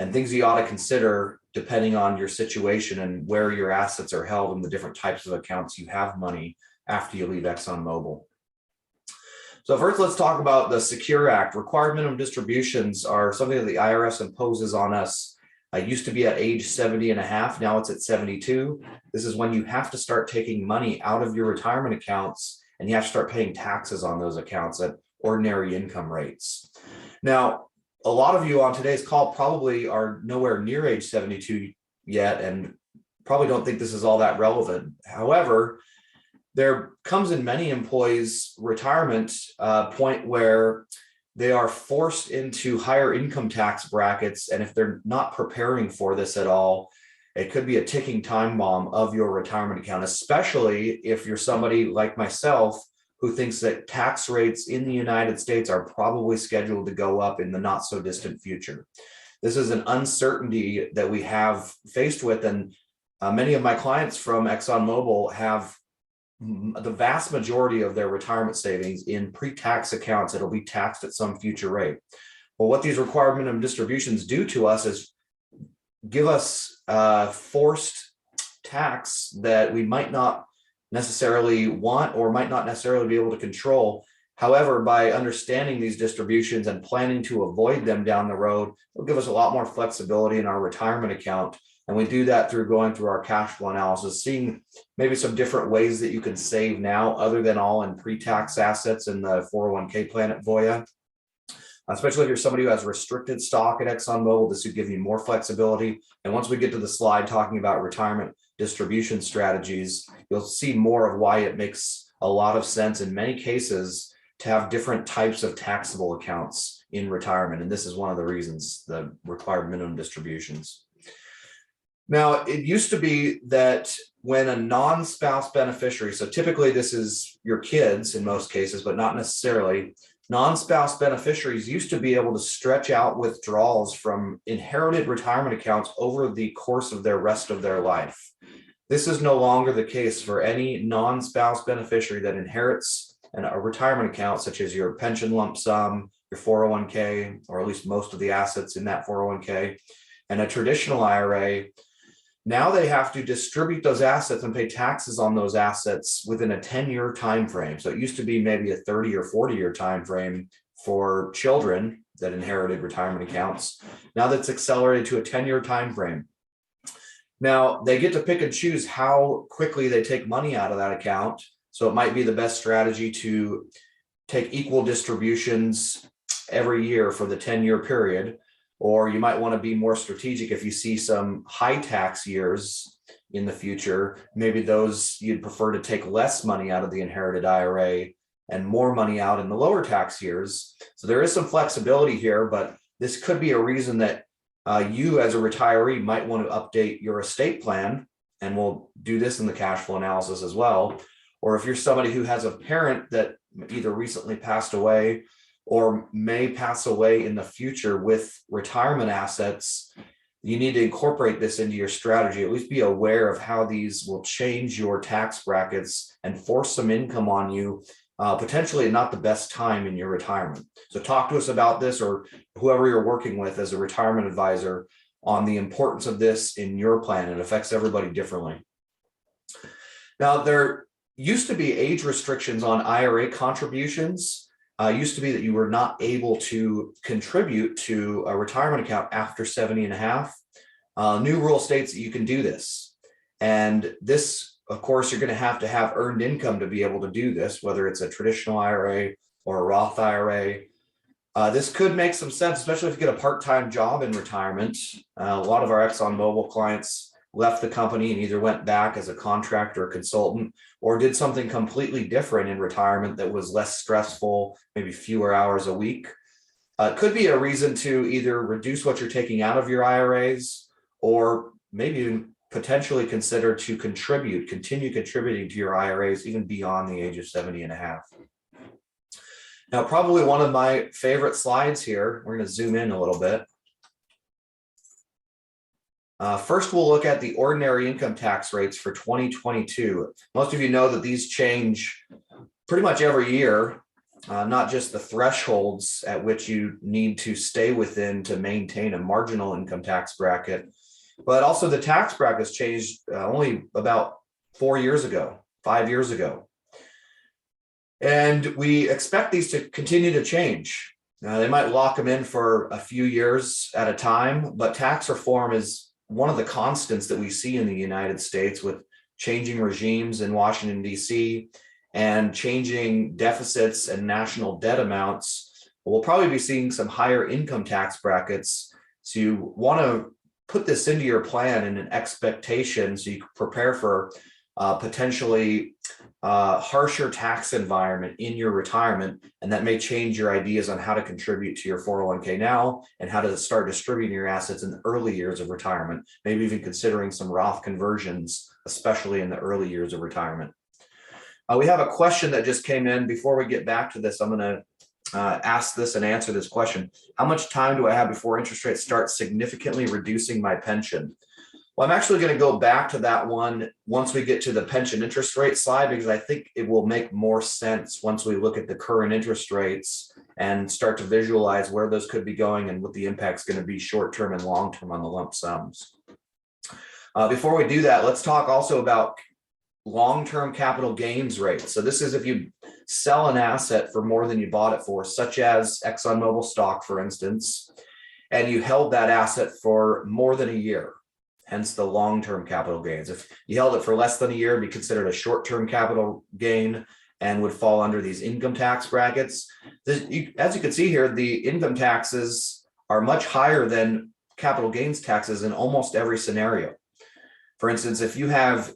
B: and things you ought to consider depending on your situation and where your assets are held and the different types of accounts you have money after you leave ExxonMobil. So first, let's talk about the Secure Act. Required minimum distributions are something that the IRS imposes on us. It used to be at age 70 and a half. Now it's at 72. This is when you have to start taking money out of your retirement accounts, and you have to start paying taxes on those accounts at ordinary income rates. Now, a lot of you on today's call probably are nowhere near age 72 yet, and probably don't think this is all that relevant. However, there comes in many employees' retirement point where they are forced into higher income tax brackets. And if they're not preparing for this at all, it could be a ticking time bomb of your retirement account, especially if you're somebody like myself who thinks that tax rates in the United States are probably scheduled to go up in the not so distant future. This is an uncertainty that we have faced with, and many of my clients from ExxonMobil have the vast majority of their retirement savings in pre-tax accounts that'll be taxed at some future rate. Well, what these required minimum distributions do to us is give us forced tax that we might not necessarily want or might not necessarily be able to control. However, by understanding these distributions and planning to avoid them down the road, it'll give us a lot more flexibility in our retirement account. And we do that through going through our cash flow analysis, seeing maybe some different ways that you can save now other than all in pre-tax assets in the 401k plan at Voya. Especially if you're somebody who has restricted stock at ExxonMobil, this would give you more flexibility. And once we get to the slide talking about retirement distribution strategies, you'll see more of why it makes a lot of sense in many cases to have different types of taxable accounts in retirement. And this is one of the reasons, the required minimum distributions. Now, it used to be that when a non-spouse beneficiary, so typically this is your kids in most cases, but not necessarily, non-spouse beneficiaries used to be able to stretch out withdrawals from inherited retirement accounts over the course of their rest of their life. This is no longer the case for any non-spouse beneficiary that inherits a retirement account, such as your pension lump sum, your 401k, or at least most of the assets in that 401k, and a traditional IRA. Now they have to distribute those assets and pay taxes on those assets within a 10-year time frame. So it used to be maybe a 30 or 40-year time frame for children that inherited retirement accounts. Now that's accelerated to a 10-year time frame. Now they get to pick and choose how quickly they take money out of that account. So it might be the best strategy to take equal distributions every year for the 10-year period. Or you might want to be more strategic if you see some high tax years in the future. Maybe those you'd prefer to take less money out of the inherited IRA and more money out in the lower tax years. So there is some flexibility here, but this could be a reason that you as a retiree might want to update your estate plan, and we'll do this in the cash flow analysis as well. Or if you're somebody who has a parent that either recently passed away or may pass away in the future with retirement assets, you need to incorporate this into your strategy. At least be aware of how these will change your tax brackets and force some income on you, potentially at not the best time in your retirement. So talk to us about this, or whoever you're working with as a retirement advisor, on the importance of this in your plan. It affects everybody differently. Now, there used to be age restrictions on IRA contributions. Used to be that you were not able to contribute to a retirement account after 70 and a half. New rule states that you can do this. And this, of course, you're going to have earned income to be able to do this, whether it's a traditional IRA or a Roth IRA. This could make some sense, especially if you get a part-time job in retirement. A lot of our ExxonMobil clients left the company and either went back as a contractor or consultant, or did something completely different in retirement that was less stressful, maybe fewer hours a week. It could be a reason to either reduce what you're taking out of your IRAs, or maybe even potentially consider to continue contributing to your IRAs even beyond the age of 70 and a half. Now, probably one of my favorite slides here, we're going to zoom in a little bit. First, we'll look at the ordinary income tax rates for 2022. Most of you know that these change pretty much every year, not just the thresholds at which you need to stay within to maintain a marginal income tax bracket, but also the tax brackets changed only about 4 years ago, 5 years ago. And we expect these to continue to change. They might lock them in for a few years at a time, but tax reform is one of the constants that we see in the United States, with changing regimes in Washington, D.C., and changing deficits and national debt amounts. We'll probably be seeing some higher income tax brackets. So you want to put this into your plan in an expectation so you can prepare for potentially harsher tax environment in your retirement, and that may change your ideas on how to contribute to your 401k now and how to start distributing your assets in the early years of retirement, maybe even considering some Roth conversions, especially in the early years of retirement. We have a question that just came in. Before we get back to this, I'm going to ask this and answer this question. How much time do I have before interest rates start significantly reducing my pension? Well, I'm actually going to go back to that one once we get to the pension interest rate slide, because I think it will make more sense once we look at the current interest rates and start to visualize where those could be going and what the impact's going to be short-term and long-term on the lump sums. Before we do that, let's talk also about long-term capital gains rates. So this is if you sell an asset for more than you bought it for, such as ExxonMobil stock, for instance, and you held that asset for more than a year. Hence the long-term capital gains. If you held it for less than a year, it'd be considered a short-term capital gain and would fall under these income tax brackets. As you can see here, the income taxes are much higher than capital gains taxes in almost every scenario. For instance, if you have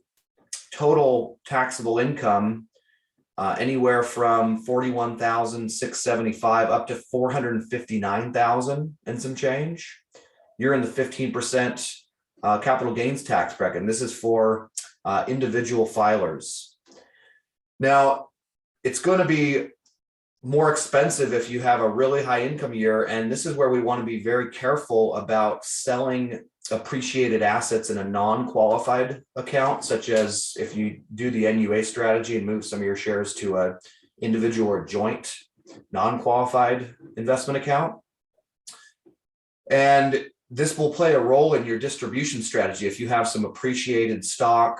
B: total taxable income anywhere from $41,675 up to $459,000 and some change, you're in the 15% capital gains tax bracket. And this is for individual filers. Now, it's going to be more expensive if you have a really high income year. And this is where we want to be very careful about selling appreciated assets in a non-qualified account, such as if you do the NUA strategy and move some of your shares to a individual or joint non-qualified investment account. And this will play a role in your distribution strategy. If you have some appreciated stock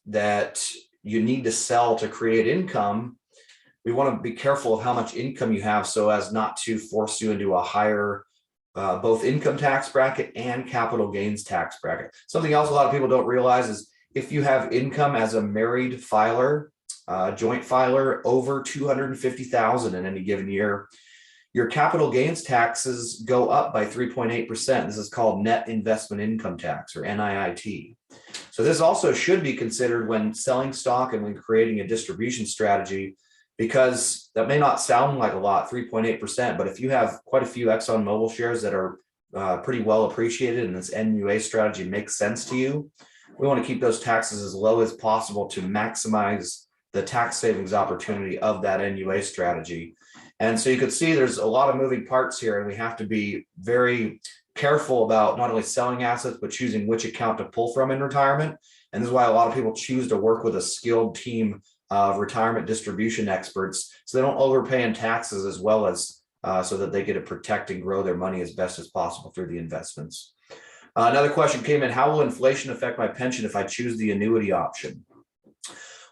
B: that you need to sell to create income, we want to be careful of how much income you have so as not to force you into a higher both income tax bracket and capital gains tax bracket. Something else a lot of people don't realize is if you have income as a married filer, joint filer over $250,000 in any given year, your capital gains taxes go up by 3.8%. This is called net investment income tax, or NIIT. So this also should be considered when selling stock and when creating a distribution strategy, because that may not sound like a lot, 3.8%, but if you have quite a few ExxonMobil shares that are pretty well appreciated and this NUA strategy makes sense to you, we want to keep those taxes as low as possible to maximize the tax savings opportunity of that NUA strategy. And so you can see there's a lot of moving parts here, and we have to be very careful about not only selling assets, but choosing which account to pull from in retirement. And this is why a lot of people choose to work with a skilled team of retirement distribution experts, so they don't overpay in taxes, as well as so that they get to protect and grow their money as best as possible through the investments. Another question came in: how will inflation affect my pension if I choose the annuity option?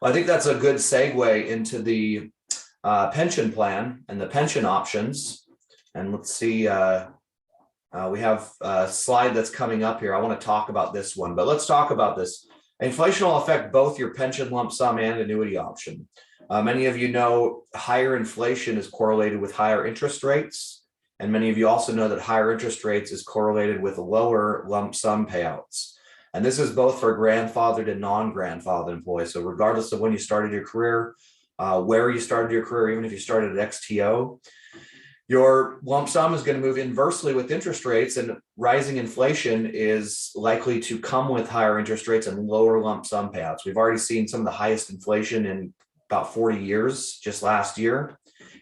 B: Well, I think that's a good segue into the pension plan and the pension options. And let's see, we have a slide that's coming up here. I want to talk about this one, but let's talk about this. Inflation will affect both your pension lump sum and annuity option. Many of you know higher inflation is correlated with higher interest rates. And many of you also know that higher interest rates is correlated with lower lump sum payouts. And this is both for grandfathered and non-grandfathered employees. So regardless of when you started your career, where you started your career, even if you started at XTO, your lump sum is going to move inversely with interest rates, and rising inflation is likely to come with higher interest rates and lower lump sum payouts. We've already seen some of the highest inflation in about 40 years just last year.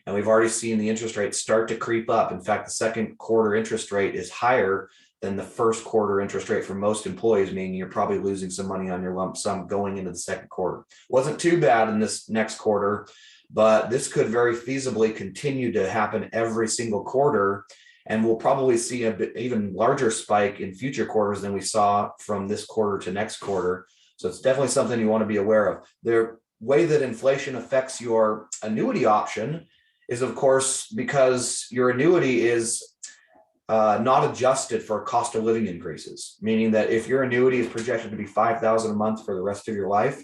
B: And we've already seen the interest rate start to creep up. In fact, the second quarter interest rate is higher than the first quarter interest rate for most employees, meaning you're probably losing some money on your lump sum going into the second quarter. Wasn't too bad in this next quarter, but this could very feasibly continue to happen every single quarter. And we'll probably see an even larger spike in future quarters than we saw from this quarter to next quarter. So it's definitely something you want to be aware of. The way that inflation affects your annuity option is, of course, because your annuity is not adjusted for cost of living increases, meaning that if your annuity is projected to be $5,000 a month for the rest of your life,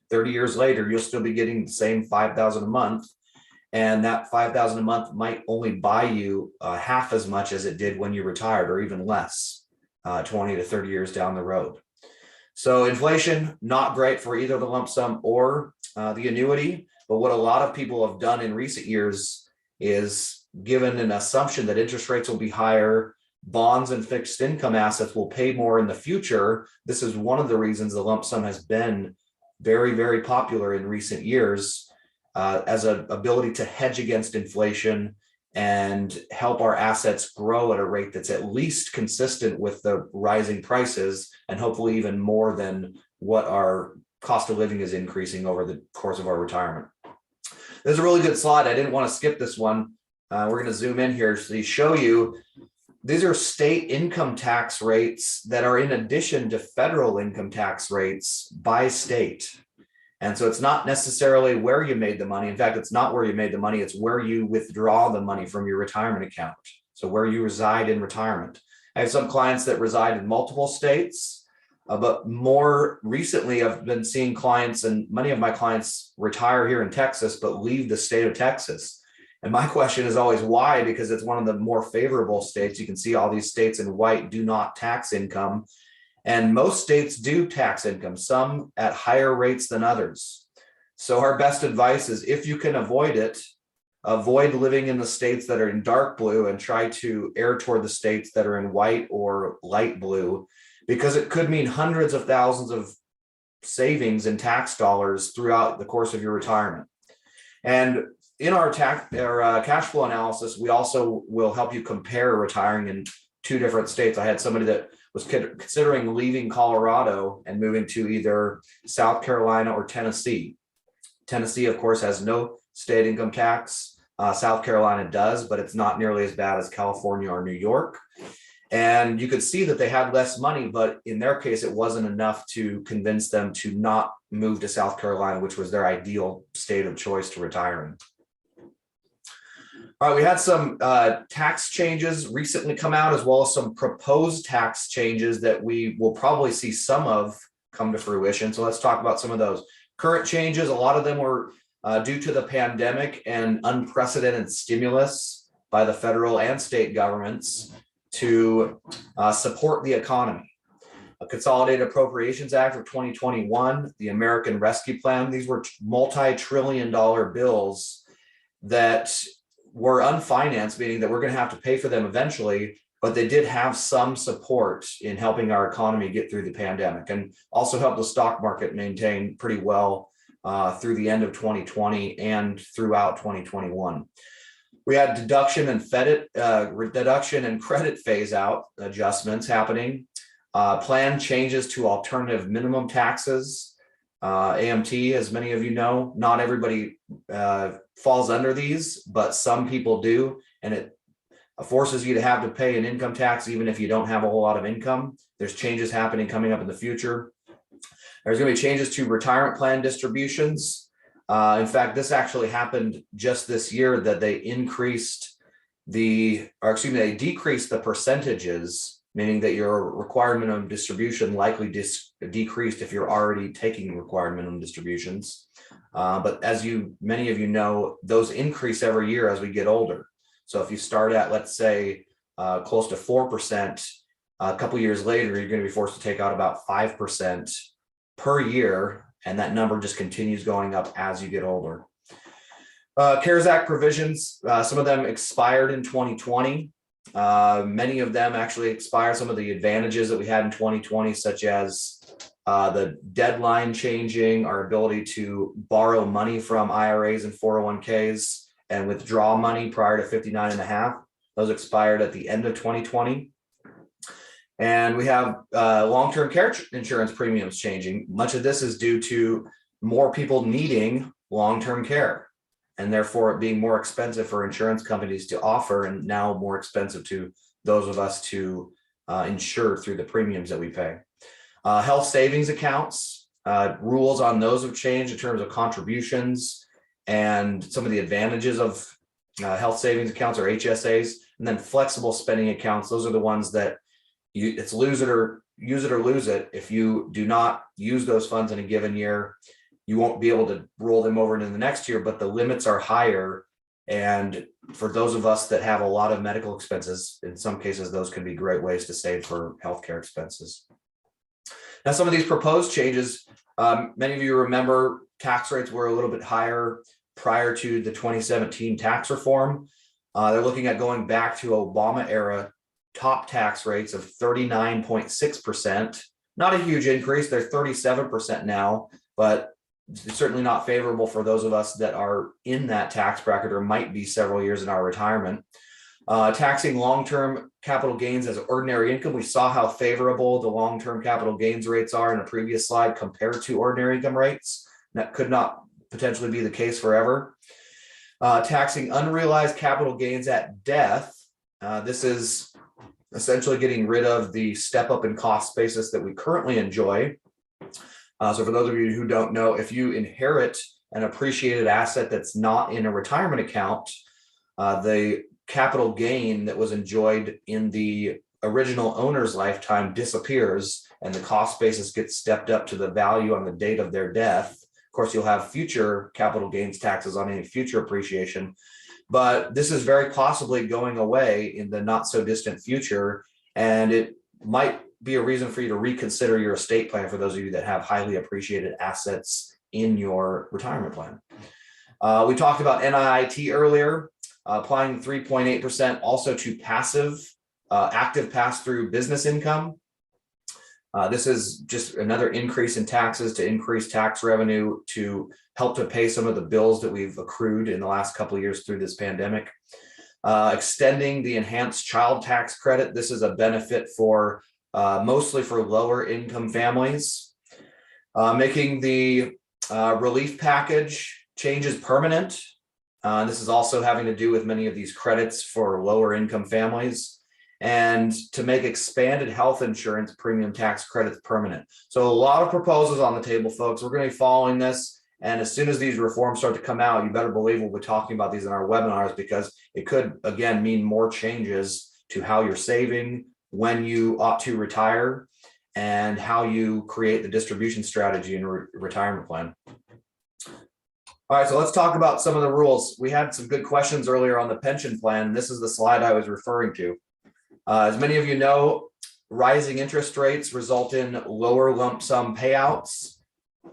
B: 30 years later, you'll still be getting the same $5,000 a month. And that $5,000 a month might only buy you half as much as it did when you retired, or even less, 20 to 30 years down the road. So inflation, not great for either the lump sum or the annuity. But what a lot of people have done in recent years is given an assumption that interest rates will be higher, bonds and fixed income assets will pay more in the future. This is one of the reasons the lump sum has been very, very popular in recent years as an ability to hedge against inflation and help our assets grow at a rate that's at least consistent with the rising prices, and hopefully even more than what our cost of living is increasing over the course of our retirement. There's a really good slide. I didn't want to skip this one. We're going to zoom in here to show you these are state income tax rates that are in addition to federal income tax rates by state. And so it's not necessarily where you made the money. In fact, it's not where you made the money. It's where you withdraw the money from your retirement account. So where you reside in retirement. I have some clients that reside in multiple states, but more recently I've been seeing clients, and many of my clients retire here in Texas, but leave the state of Texas. And my question is always why, because it's one of the more favorable states. You can see all these states in white do not tax income. And most states do tax income, some at higher rates than others. So our best advice is, if you can avoid it, avoid living in the states that are in dark blue and try to err toward the states that are in white or light blue, because it could mean hundreds of thousands of savings in tax dollars throughout the course of your retirement. And in our cash flow analysis, we also will help you compare retiring in two different states. I had somebody that was considering leaving Colorado and moving to either South Carolina or Tennessee. Tennessee, of course, has no state income tax. South Carolina does, but it's not nearly as bad as California or New York. And you could see that they had less money, but in their case, it wasn't enough to convince them to not move to South Carolina, which was their ideal state of choice to retire in. All right, we had some tax changes recently come out, as well as some proposed tax changes that we will probably see some of come to fruition. So let's talk about some of those. Current changes, a lot of them were due to the pandemic and unprecedented stimulus by the federal and state governments to support the economy. A Consolidated Appropriations Act of 2021, the American Rescue Plan, these were multi-trillion-dollar bills that were unfinanced, meaning that we're going to have to pay for them eventually, but they did have some support in helping our economy get through the pandemic, and also helped the stock market maintain pretty well through the end of 2020 and throughout 2021. We had deduction and credit phase out adjustments happening, plan changes to alternative minimum taxes, AMT, as many of you know. Not everybody falls under these, but some people do, and it forces you to have to pay an income tax even if you don't have a whole lot of income. There's changes happening coming up in the future. There's going to be changes to retirement plan distributions. In fact, this actually happened just this year, that they decreased the percentages, meaning that your required minimum distribution likely decreased if you're already taking required minimum distributions. But as many of you know, those increase every year as we get older. So if you start at, let's say, close to 4%, a couple years later, you're going to be forced to take out about 5% per year, and that number just continues going up as you get older. CARES Act provisions, some of them expired in 2020. Many of them actually expired. Some of the advantages that we had in 2020, such as the deadline changing, our ability to borrow money from IRAs and 401ks and withdraw money prior to 59 and a half. Those expired at the end of 2020. And we have long-term care insurance premiums changing. Much of this is due to more people needing long-term care, and therefore it being more expensive for insurance companies to offer, and now more expensive to those of us to insure through the premiums that we pay. Health savings accounts, rules on those have changed in terms of contributions and some of the advantages of health savings accounts or HSAs. And then flexible spending accounts, those are the ones that it's use it or lose it. If you do not use those funds in a given year, you won't be able to roll them over into the next year, but the limits are higher. And for those of us that have a lot of medical expenses, in some cases, those can be great ways to save for healthcare expenses. Now, some of these proposed changes, many of you remember tax rates were a little bit higher prior to the 2017 tax reform. They're looking at going back to Obama era top tax rates of 39.6%. Not a huge increase. They're 37% now, but it's certainly not favorable for those of us that are in that tax bracket or might be several years in our retirement. Taxing long-term capital gains as ordinary income. We saw how favorable the long-term capital gains rates are in a previous slide compared to ordinary income rates. That could not potentially be the case forever. Taxing unrealized capital gains at death. This is essentially getting rid of the step up in cost basis that we currently enjoy. So for those of you who don't know, if you inherit an appreciated asset that's not in a retirement account, the capital gain that was enjoyed in the original owner's lifetime disappears, and the cost basis gets stepped up to the value on the date of their death. Of course, you'll have future capital gains taxes on any future appreciation, but this is very possibly going away in the not so distant future, and it might be a reason for you to reconsider your estate plan for those of you that have highly appreciated assets in your retirement plan. We talked about NIIT earlier, applying 3.8% also to passive, active pass-through business income. This is just another increase in taxes to increase tax revenue to help to pay some of the bills that we've accrued in the last couple of years through this pandemic. Extending the enhanced child tax credit. This is a benefit for mostly for lower income families. Making the relief package changes permanent. This is also having to do with many of these credits for lower income families, and to make expanded health insurance premium tax credits permanent. So a lot of proposals on the table, folks. We're going to be following this. And as soon as these reforms start to come out, you better believe we'll be talking about these in our webinars, because it could, again, mean more changes to how you're saving, when you ought to retire, and how you create the distribution strategy in a retirement plan. All right, so let's talk about some of the rules. We had some good questions earlier on the pension plan. This is the slide I was referring to. As many of you know, rising interest rates result in lower lump sum payouts.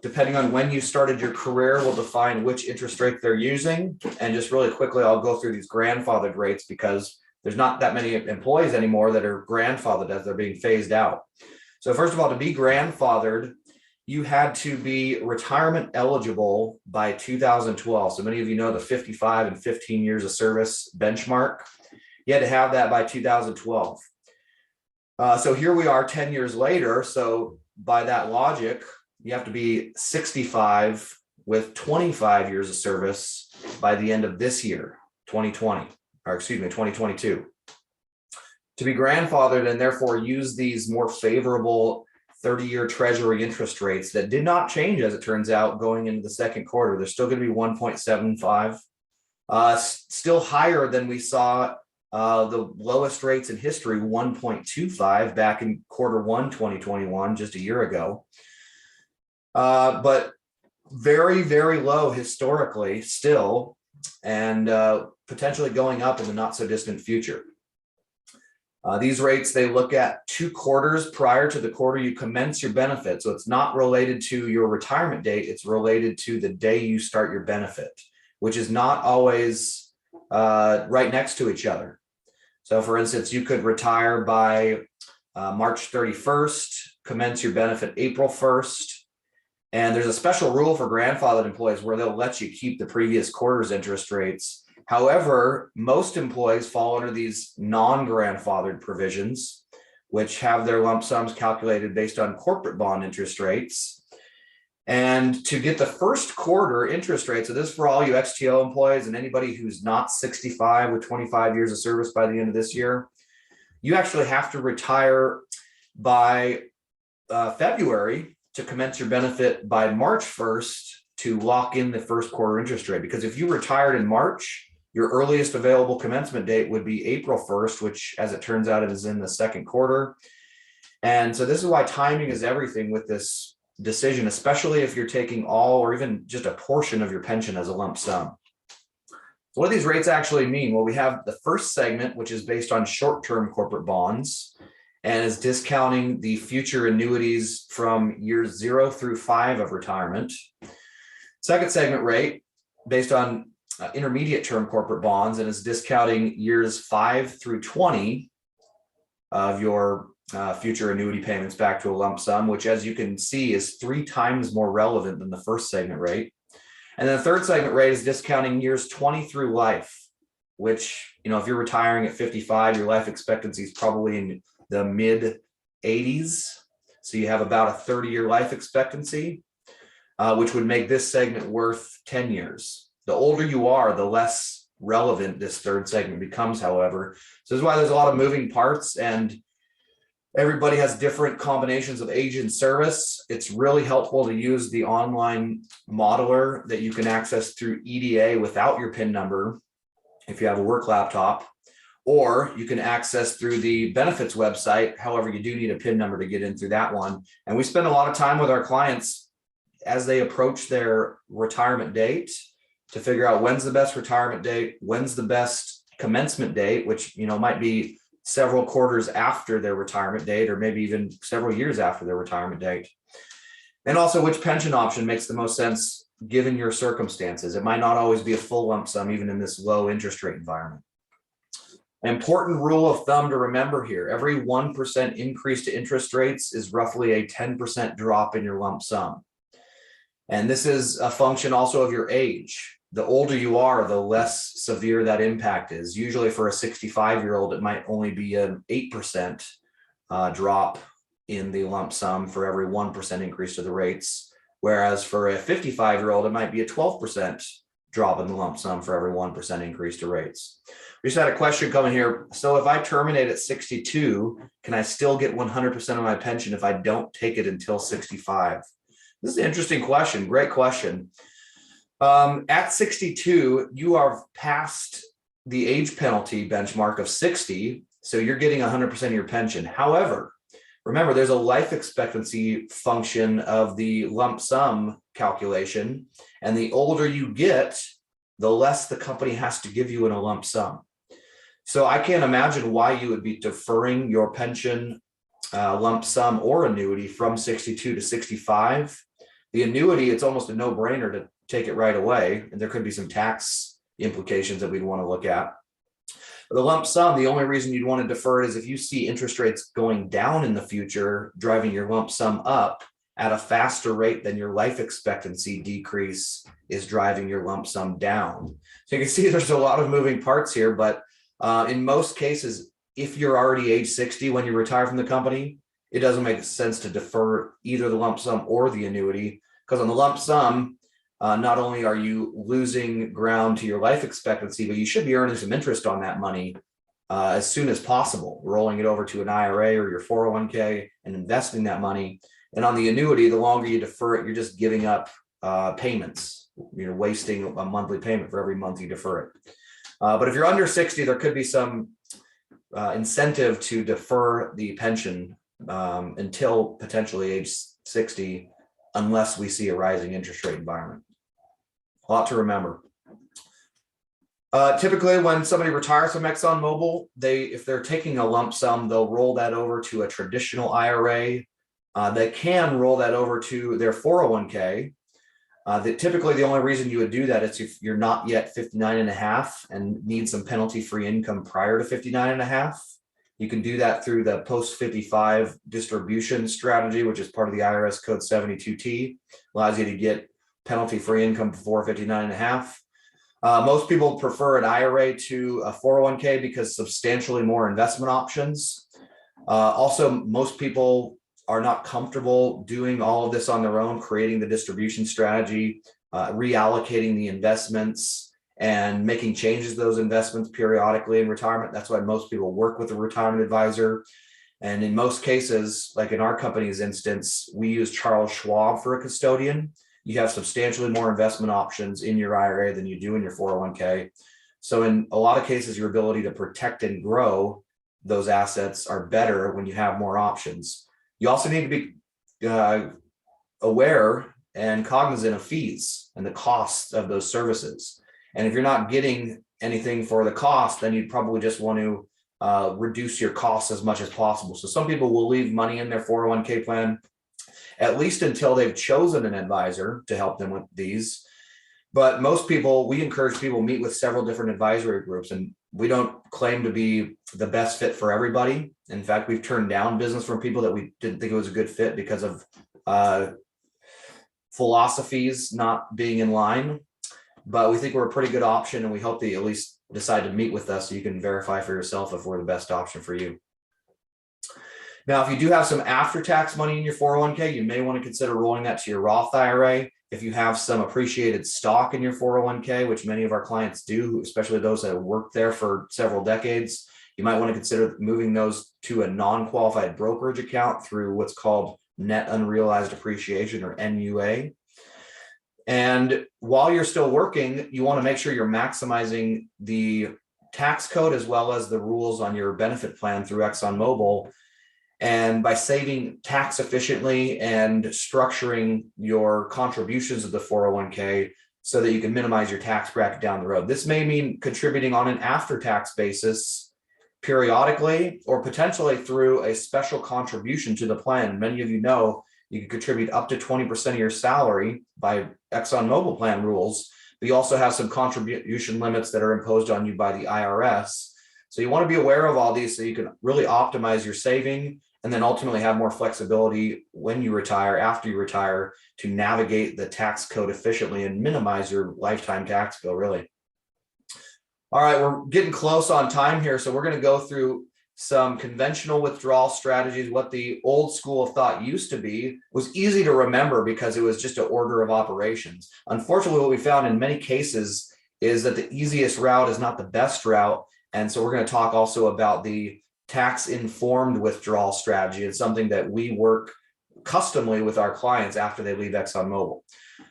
B: Depending on when you started your career will define which interest rate they're using. And just really quickly, I'll go through these grandfathered rates because there's not that many employees anymore that are grandfathered as they're being phased out. So first of all, to be grandfathered, you had to be retirement eligible by 2012. So many of you know the 55 and 15 years of service benchmark. You had to have that by 2012. So here we are 10 years later. So by that logic, you have to be 65 with 25 years of service by the end of this year, 2022. To be grandfathered and therefore use these more favorable 30-year treasury interest rates that did not change, as it turns out, going into the second quarter. They're still going to be 1.75, still higher than we saw the lowest rates in history, 1.25 back in quarter one, 2021, just a year ago. But very, very low historically still. and potentially going up in the not so distant future. These rates, they look at 2 quarters prior to the quarter you commence your benefit. So it's not related to your retirement date, it's related to the day you start your benefit, which is not always right next to each other. So for instance, you could retire by March 31st, commence your benefit April 1st. And there's a special rule for grandfathered employees where they'll let you keep the previous quarter's interest rates. However, most employees fall under these non-grandfathered provisions, which have their lump sums calculated based on corporate bond interest rates. And to get the first quarter interest rate, so this is for all you XTO employees and anybody who's not 65 with 25 years of service by the end of this year, you actually have to retire by February to commence your benefit by March 1st to lock in the first quarter interest rate. Because if you retired in March, your earliest available commencement date would be April 1st, which as it turns out, it is in the second quarter. And so this is why timing is everything with this decision, especially if you're taking all or even just a portion of your pension as a lump sum. So what do these rates actually mean? Well, we have the first segment, which is based on short-term corporate bonds and is discounting the future annuities from years 0 through 5 of retirement. Second segment rate based on intermediate term corporate bonds and is discounting years 5 through 20 of your future annuity payments back to a lump sum, which as you can see is 3 times more relevant than the first segment rate. And then the third segment rate is discounting years 20 through life, which, if you're retiring at 55, your life expectancy is probably in the mid 80s. So you have about a 30-year life expectancy, which would make this segment worth 10 years. The older you are, the less relevant this third segment becomes, however. So this is why there's a lot of moving parts and everybody has different combinations of age and service. It's really helpful to use the online modeler that you can access through EDA without your PIN number if you have a work laptop, or you can access through the benefits website. However, you do need a PIN number to get in through that one. And we spend a lot of time with our clients as they approach their retirement date to figure out when's the best retirement date, when's the best commencement date, which might be several quarters after their retirement date, or maybe even several years after their retirement date. And also which pension option makes the most sense given your circumstances. It might not always be a full lump sum, even in this low interest rate environment. An important rule of thumb to remember here: every 1% increase to interest rates is roughly a 10% drop in your lump sum. And this is a function also of your age. The older you are, the less severe that impact is. Usually for a 65-year-old, it might only be an 8% drop in the lump sum for every 1% increase to the rates. Whereas for a 55-year-old, it might be a 12% drop in the lump sum for every 1% increase to rates. We just had a question coming here. So if I terminate at 62, can I still get 100% of my pension if I don't take it until 65? This is an interesting question. Great question. At 62, you are past the age penalty benchmark of 60, so you're getting 100% of your pension. However, remember, there's a life expectancy function of the lump sum calculation, and the older you get, the less the company has to give you in a lump sum. So I can't imagine why you would be deferring your pension lump sum or annuity from 62 to 65. The annuity, it's almost a no-brainer to take it right away, and there could be some tax implications that we'd want to look at. But the lump sum, the only reason you'd want to defer it is if you see interest rates going down in the future, driving your lump sum up at a faster rate than your life expectancy decrease is driving your lump sum down. So you can see there's a lot of moving parts here, but in most cases, if you're already age 60 when you retire from the company, it doesn't make sense to defer either the lump sum or the annuity, because on the lump sum, not only are you losing ground to your life expectancy, but you should be earning some interest on that money as soon as possible, rolling it over to an IRA or your 401k and investing that money. And on the annuity, the longer you defer it, you're just giving up payments. You're wasting a monthly payment for every month you defer it. But if you're under 60, there could be some incentive to defer the pension until potentially age 60, unless we see a rising interest rate environment. A lot to remember. Typically, when somebody retires from ExxonMobil, if they're taking a lump sum, they'll roll that over to a traditional IRA. They can roll that over to their 401k. Typically, the only reason you would do that is if you're not yet 59 and a half and need some penalty-free income prior to 59 and a half. You can do that through the post-55 distribution strategy, which is part of the IRS code 72T. Allows you to get penalty-free income before 59 and a half. Most people prefer an IRA to a 401k because substantially more investment options. Also, most people are not comfortable doing all of this on their own, creating the distribution strategy, reallocating the investments, and making changes to those investments periodically in retirement. That's why most people work with a retirement advisor. And in most cases, like in our company's instance, we use Charles Schwab for a custodian. You have substantially more investment options in your IRA than you do in your 401k. So in a lot of cases, your ability to protect and grow those assets are better when you have more options. You also need to be aware and cognizant of fees and the costs of those services. And if you're not getting anything for the cost, then you'd probably just want to reduce your costs as much as possible. So some people will leave money in their 401k plan, at least until they've chosen an advisor to help them with these. But most people, we encourage people to meet with several different advisory groups, and we don't claim to be the best fit for everybody. In fact, we've turned down business from people that we didn't think it was a good fit because of philosophies not being in line. But we think we're a pretty good option, and we hope that you at least decide to meet with us so you can verify for yourself if we're the best option for you. Now, if you do have some after-tax money in your 401k, you may want to consider rolling that to your Roth IRA. If you have some appreciated stock in your 401k, which many of our clients do, especially those that have worked there for several decades, you might want to consider moving those to a non-qualified brokerage account through what's called net unrealized appreciation, or NUA. And while you're still working, you want to make sure you're maximizing the tax code as well as the rules on your benefit plan through ExxonMobil. And by saving tax efficiently and structuring your contributions of the 401k so that you can minimize your tax bracket down the road. This may mean contributing on an after-tax basis periodically, or potentially through a special contribution to the plan. Many of you know you can contribute up to 20% of your salary by ExxonMobil plan rules, but you also have some contribution limits that are imposed on you by the IRS. So you want to be aware of all these so you can really optimize your saving, and then ultimately have more flexibility when you retire, after you retire, to navigate the tax code efficiently and minimize your lifetime tax bill, really. All right, we're getting close on time here, so we're going to go through some conventional withdrawal strategies. What the old school of thought used to be was easy to remember because it was just an order of operations. Unfortunately, what we found in many cases is that the easiest route is not the best route. And so we're going to talk also about the tax-informed withdrawal strategy. It's something that we work customly with our clients after they leave ExxonMobil.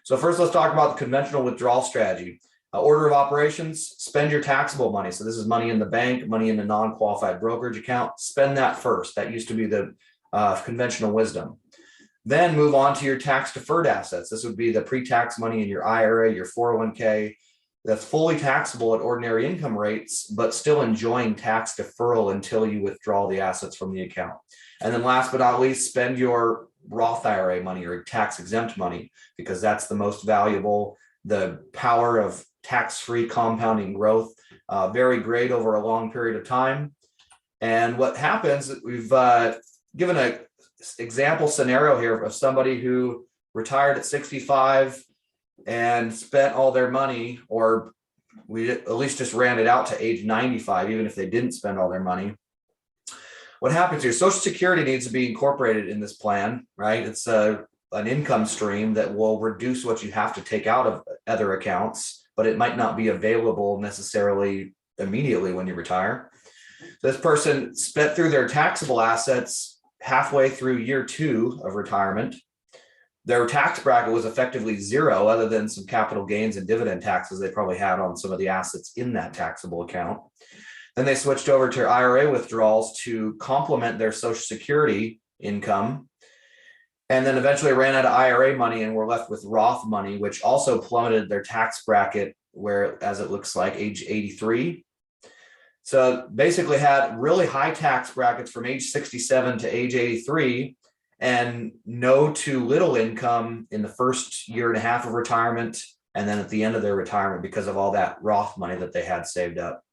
B: So first, let's talk about the conventional withdrawal strategy. Order of operations: spend your taxable money. So this is money in the bank, money in a non-qualified brokerage account. Spend that first. That used to be the conventional wisdom. Then move on to your tax-deferred assets. This would be the pre-tax money in your IRA, your 401k, that's fully taxable at ordinary income rates, but still enjoying tax deferral until you withdraw the assets from the account. And then last but not least, spend your Roth IRA money or tax-exempt money, because that's the most valuable. The power of tax-free compounding growth, very great over a long period of time. And what happens, we've given an example scenario here of somebody who retired at 65 and spent all their money, or we at least just ran it out to age 95, even if they didn't spend all their money. What happens here? Social Security needs to be incorporated in this plan, right? It's an income stream that will reduce what you have to take out of other accounts, but it might not be available necessarily immediately when you retire. This person spent through their taxable assets halfway through year 2 of retirement. Their tax bracket was effectively zero, other than some capital gains and dividend taxes they probably had on some of the assets in that taxable account. Then they switched over to IRA withdrawals to complement their Social Security income, and then eventually ran out of IRA money and were left with Roth money, which also plummeted their tax bracket as it looks like age 83. So basically had really high tax brackets from age 67 to age 83 and no to little income in the first year and a half of retirement, and then at the end of their retirement because of all that Roth money that they had saved up.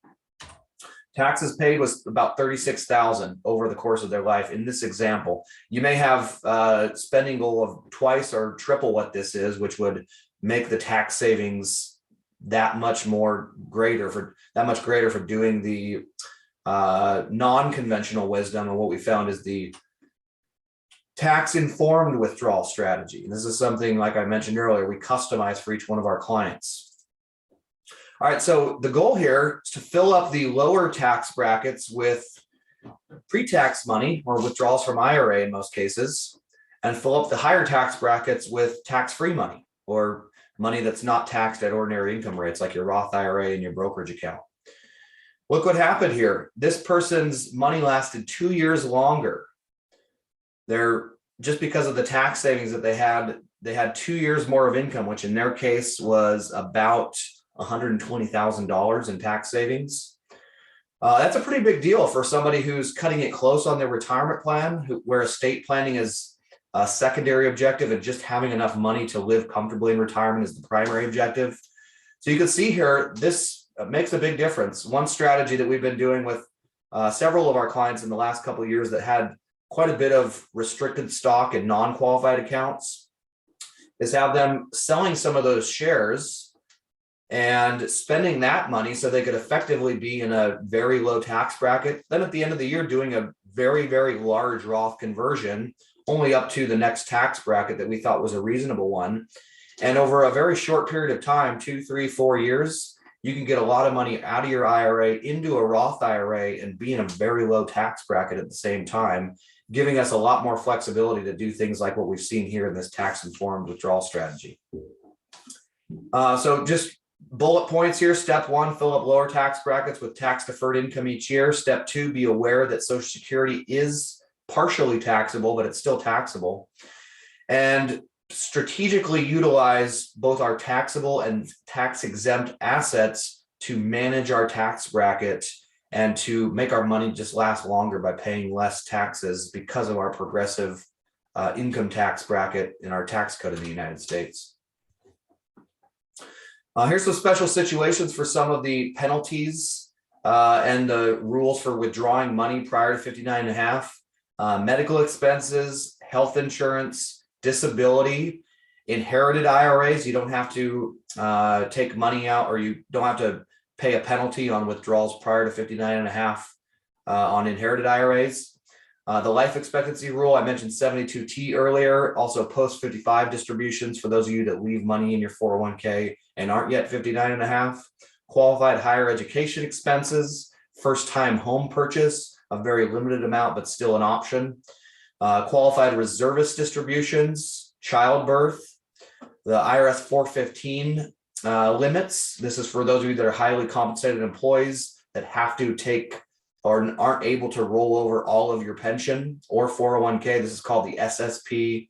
B: Taxes paid was about $36,000 over the course of their life. In this example, you may have a spending goal of twice or triple what this is, which would make the tax savings that much greater for doing the non-conventional wisdom. And what we found is the tax-informed withdrawal strategy. And this is something, like I mentioned earlier, we customize for each one of our clients. All right, so the goal here is to fill up the lower tax brackets with pre-tax money or withdrawals from IRA in most cases, and fill up the higher tax brackets with tax-free money or money that's not taxed at ordinary income rates like your Roth IRA and your brokerage account. Look what happened here. This person's money lasted 2 years longer. Just because of the tax savings that they had 2 years more of income, which in their case was about $120,000 in tax savings. That's a pretty big deal for somebody who's cutting it close on their retirement plan, where estate planning is a secondary objective and just having enough money to live comfortably in retirement is the primary objective. So you can see here, this makes a big difference. One strategy that we've been doing with several of our clients in the last couple of years that had quite a bit of restricted stock and non-qualified accounts is have them selling some of those shares and spending that money so they could effectively be in a very low tax bracket. Then at the end of the year, doing a very, very large Roth conversion, only up to the next tax bracket that we thought was a reasonable one. And over a very short period of time, 2, 3, 4 years, you can get a lot of money out of your IRA into a Roth IRA and be in a very low tax bracket at the same time, giving us a lot more flexibility to do things like what we've seen here in this tax-informed withdrawal strategy. So just bullet points here. Step 1, fill up lower tax brackets with tax-deferred income each year. Step 2, be aware that Social Security is partially taxable, but it's still taxable. And strategically utilize both our taxable and tax-exempt assets to manage our tax bracket and to make our money just last longer by paying less taxes because of our progressive income tax bracket in our tax code in the United States. Here's some special situations for some of the penalties and the rules for withdrawing money prior to 59 and a half. Medical expenses, health insurance, disability, inherited IRAs. You don't have to take money out, or you don't have to pay a penalty on withdrawals prior to 59 and a half on inherited IRAs. The life expectancy rule, I mentioned 72T earlier, also post 55 distributions for those of you that leave money in your 401k and aren't yet 59 and a half. Qualified higher education expenses, first time home purchase, a very limited amount, but still an option. Qualified reservist distributions, childbirth, the IRS 415 limits. This is for those of you that are highly compensated employees that have to take or aren't able to roll over all of your pension or 401k. This is called the SSP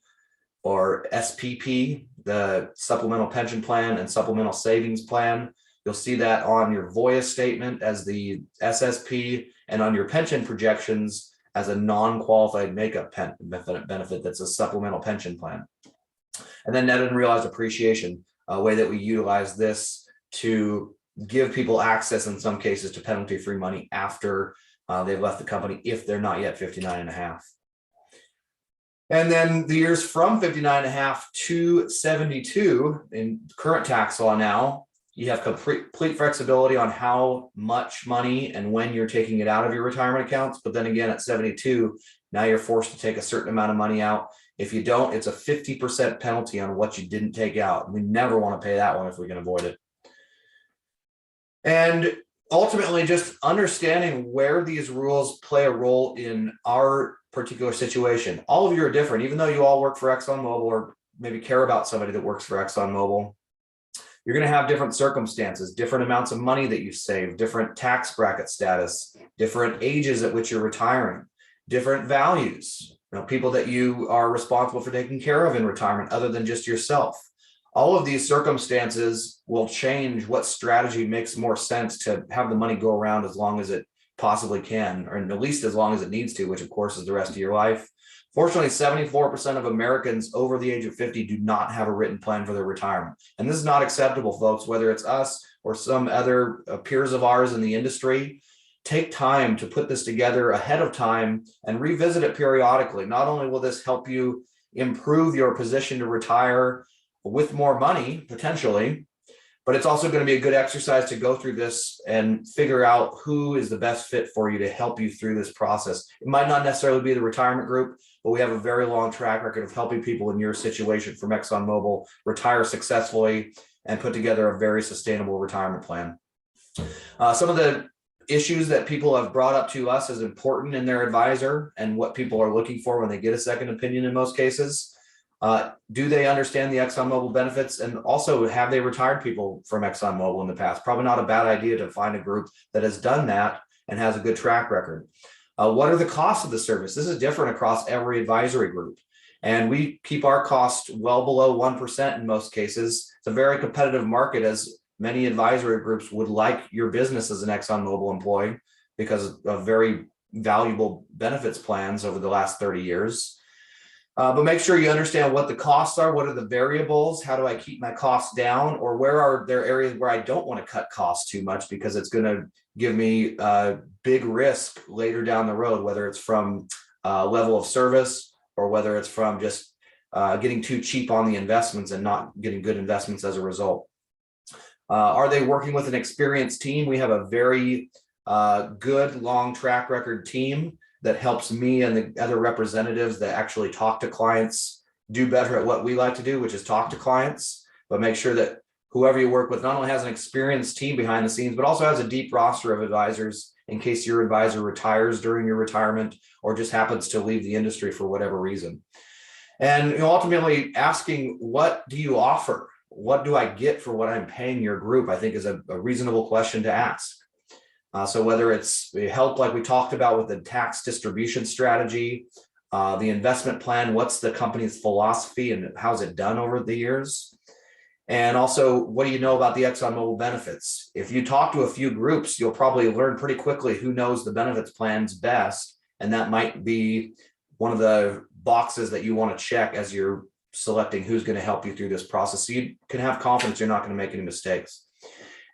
B: or SPP, the Supplemental Pension Plan and Supplemental Savings Plan. You'll see that on your VOIA statement as the SSP and on your pension projections as a non-qualified makeup benefit that's a supplemental pension plan. And then net unrealized appreciation, a way that we utilize this to give people access in some cases to penalty-free money after they've left the company if they're not yet 59 and a half. And then the years from 59 and a half to 72 in current tax law now, you have complete flexibility on how much money and when you're taking it out of your retirement accounts. But then again, at 72, now you're forced to take a certain amount of money out. If you don't, it's a 50% penalty on what you didn't take out. We never want to pay that one if we can avoid it. And ultimately, just understanding where these rules play a role in our particular situation. All of you are different, even though you all work for ExxonMobil or maybe care about somebody that works for ExxonMobil. You're going to have different circumstances, different amounts of money that you save, different tax bracket status, different ages at which you're retiring, different values, people that you are responsible for taking care of in retirement other than just yourself. All of these circumstances will change what strategy makes more sense to have the money go around as long as it possibly can, or at least as long as it needs to, which of course is the rest of your life. Fortunately, 74% of Americans over the age of 50 do not have a written plan for their retirement. And this is not acceptable, folks, whether it's us or some other peers of ours in the industry. Take time to put this together ahead of time and revisit it periodically. Not only will this help you improve your position to retire with more money, potentially, but it's also going to be a good exercise to go through this and figure out who is the best fit for you to help you through this process. It might not necessarily be the retirement group, but we have a very long track record of helping people in your situation from ExxonMobil retire successfully and put together a very sustainable retirement plan. Some of the issues that people have brought up to us as important in their advisor and what people are looking for when they get a second opinion in most cases. Do they understand the ExxonMobil benefits? And also, have they retired people from ExxonMobil in the past? Probably not a bad idea to find a group that has done that and has a good track record. What are the costs of the service? This is different across every advisory group. And we keep our cost well below 1% in most cases. It's a very competitive market, as many advisory groups would like your business as an ExxonMobil employee because of very valuable benefits plans over the last 30 years. But make sure you understand what the costs are. What are the variables? How do I keep my costs down? Or where are there areas where I don't want to cut costs too much because it's going to give me a big risk later down the road, whether it's from level of service or whether it's from just getting too cheap on the investments and not getting good investments as a result. Are they working with an experienced team? We have a very good long track record team that helps me and the other representatives that actually talk to clients do better at what we like to do, which is talk to clients. But make sure that whoever you work with not only has an experienced team behind the scenes, but also has a deep roster of advisors in case your advisor retires during your retirement or just happens to leave the industry for whatever reason. And ultimately asking, what do you offer? What do I get for what I'm paying your group? I think is a reasonable question to ask. So whether it's help like we talked about with the tax distribution strategy, the investment plan, what's the company's philosophy and how's it done over the years? And also, what do you know about the ExxonMobil benefits? If you talk to a few groups, you'll probably learn pretty quickly who knows the benefits plans best. And that might be one of the boxes that you want to check as you're selecting who's going to help you through this process. So you can have confidence you're not going to make any mistakes.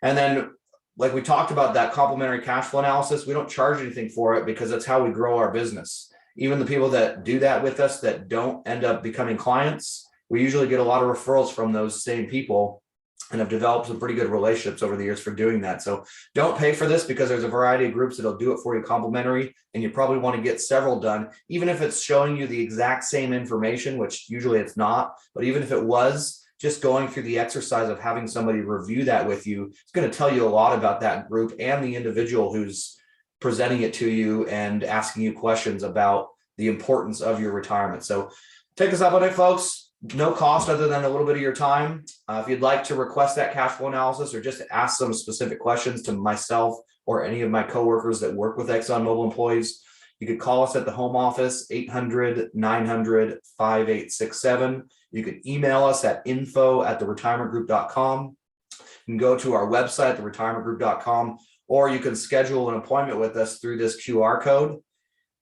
B: And then, like we talked about that complementary cash flow analysis, we don't charge anything for it because that's how we grow our business. Even the people that do that with us that don't end up becoming clients, we usually get a lot of referrals from those same people and have developed some pretty good relationships over the years for doing that. So don't pay for this because there's a variety of groups that'll do it for you complimentary, and you probably want to get several done, even if it's showing you the exact same information, which usually it's not, but even if it was, just going through the exercise of having somebody review that with you, it's going to tell you a lot about that group and the individual who's presenting it to you and asking you questions about the importance of your retirement. So take us up on it, folks. No cost other than a little bit of your time. If you'd like to request that cash flow analysis or just ask some specific questions to myself or any of my coworkers that work with ExxonMobil employees, you could call us at the home office, 800-900-5867. You can email us at info@theretirementgroup.com. You can go to our website, theretirementgroup.com, or you can schedule an appointment with us through this QR code.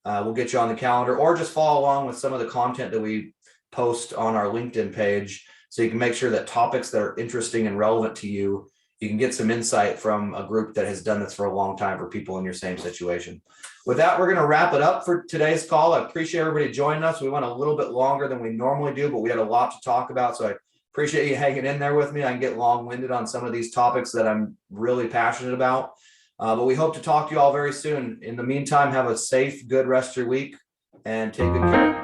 B: We'll get you on the calendar, or just follow along with some of the content that we post on our LinkedIn page so you can make sure that topics that are interesting and relevant to you, you can get some insight from a group that has done this for a long time for people in your same situation. With that, we're going to wrap it up for today's call. I appreciate everybody joining us. We went a little bit longer than we normally do, but we had a lot to talk about. So I appreciate you hanging in there with me. I can get long-winded on some of these topics that I'm really passionate about. But we hope to talk to you all very soon. In the meantime, have a safe, good rest of your week and take good care.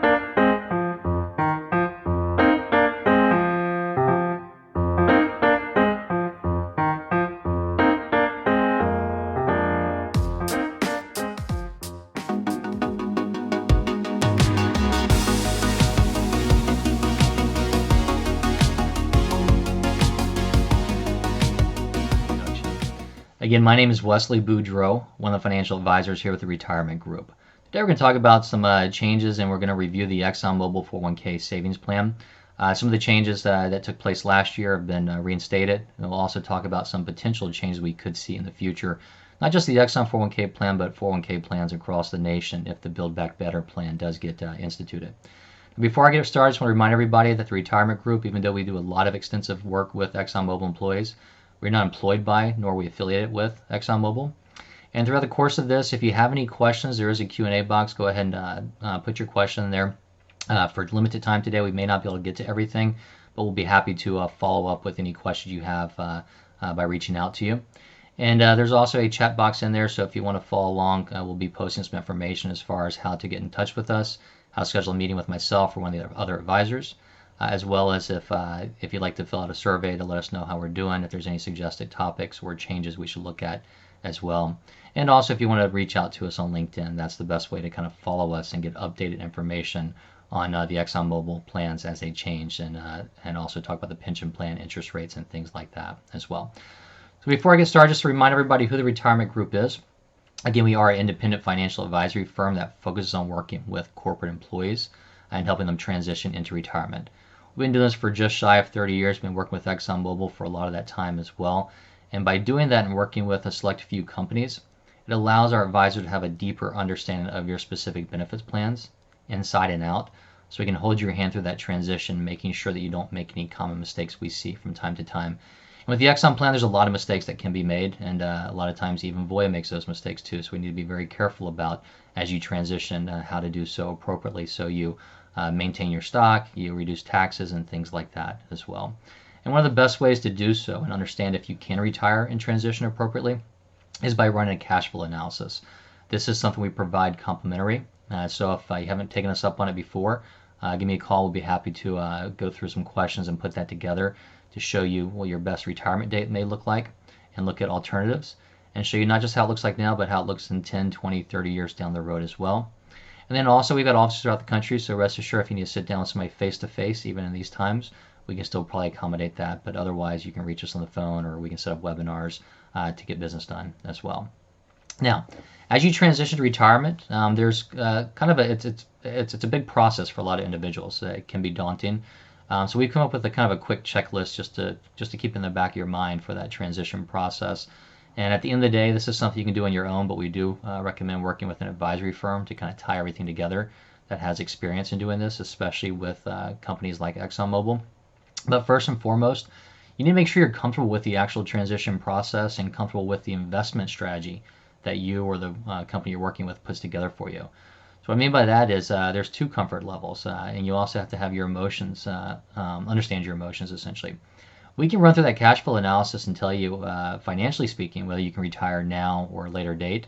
C: Again, my name is Wesley Boudreau, one of the financial advisors here with the Retirement Group. Today we're going to talk about some changes, and we're going to review the ExxonMobil 401k savings plan. Some of the changes that took place last year have been reinstated. And we'll also talk about some potential changes we could see in the future, not just the Exxon 401k plan, but 401k plans across the nation if the Build Back Better plan does get instituted. Before I get started, I just want to remind everybody that the retirement group, even though we do a lot of extensive work with ExxonMobil employees, we're not employed by nor are we affiliated with ExxonMobil. And throughout the course of this, if you have any questions, there is a Q&A box. Go ahead and put your question in there. For limited time today, we may not be able to get to everything, but we'll be happy to follow up with any questions you have by reaching out to you. And there's also a chat box in there, so if you want to follow along, we'll be posting some information as far as how to get in touch with us, how to schedule a meeting with myself or one of the other advisors, as well as if you'd like to fill out a survey to let us know how we're doing, if there's any suggested topics or changes we should look at as well. And also if you want to reach out to us on LinkedIn, that's the best way to kind of follow us and get updated information on the ExxonMobil plans as they change, and also talk about the pension plan, interest rates, and things like that as well. So before I get started, just to remind everybody who the retirement group is. Again, we are an independent financial advisory firm that focuses on working with corporate employees and helping them transition into retirement. We've been doing this for just shy of 30 years. We've been working with ExxonMobil for a lot of that time as well. And by doing that and working with a select few companies, it allows our advisor to have a deeper understanding of your specific benefits plans inside and out, so we can hold your hand through that transition, making sure that you don't make any common mistakes we see from time to time. And with the Exxon plan, there's a lot of mistakes that can be made, and a lot of times even Voya makes those mistakes too, so we need to be very careful about, as you transition, how to do so appropriately so you maintain your stock, you reduce taxes, and things like that as well. And one of the best ways to do so and understand if you can retire and transition appropriately is by running a cash flow analysis. This is something we provide complimentary, so if you haven't taken us up on it before, give me a call. We'll be happy to go through some questions and put that together to show you what your best retirement date may look like, and look at alternatives, and show you not just how it looks like now, but how it looks in 10, 20, 30 years down the road as well. And then also we've got offices throughout the country, so rest assured if you need to sit down with somebody face-to-face, even in these times, we can still probably accommodate that, but otherwise you can reach us on the phone, or we can set up webinars to get business done as well. Now, as you transition to retirement, there's kind of it's a big process for a lot of individuals. It can be daunting. So we've come up with a kind of a quick checklist just to keep in the back of your mind for that transition process. And at the end of the day, this is something you can do on your own, but we do recommend working with an advisory firm to kind of tie everything together that has experience in doing this, especially with companies like ExxonMobil. But first and foremost, you need to make sure you're comfortable with the actual transition process and comfortable with the investment strategy that you or the company you're working with puts together for you. So what I mean by that is there's two comfort levels, and you also have to have your emotions, understand your emotions essentially. We can run through that cash flow analysis and tell you, financially speaking, whether you can retire now or a later date,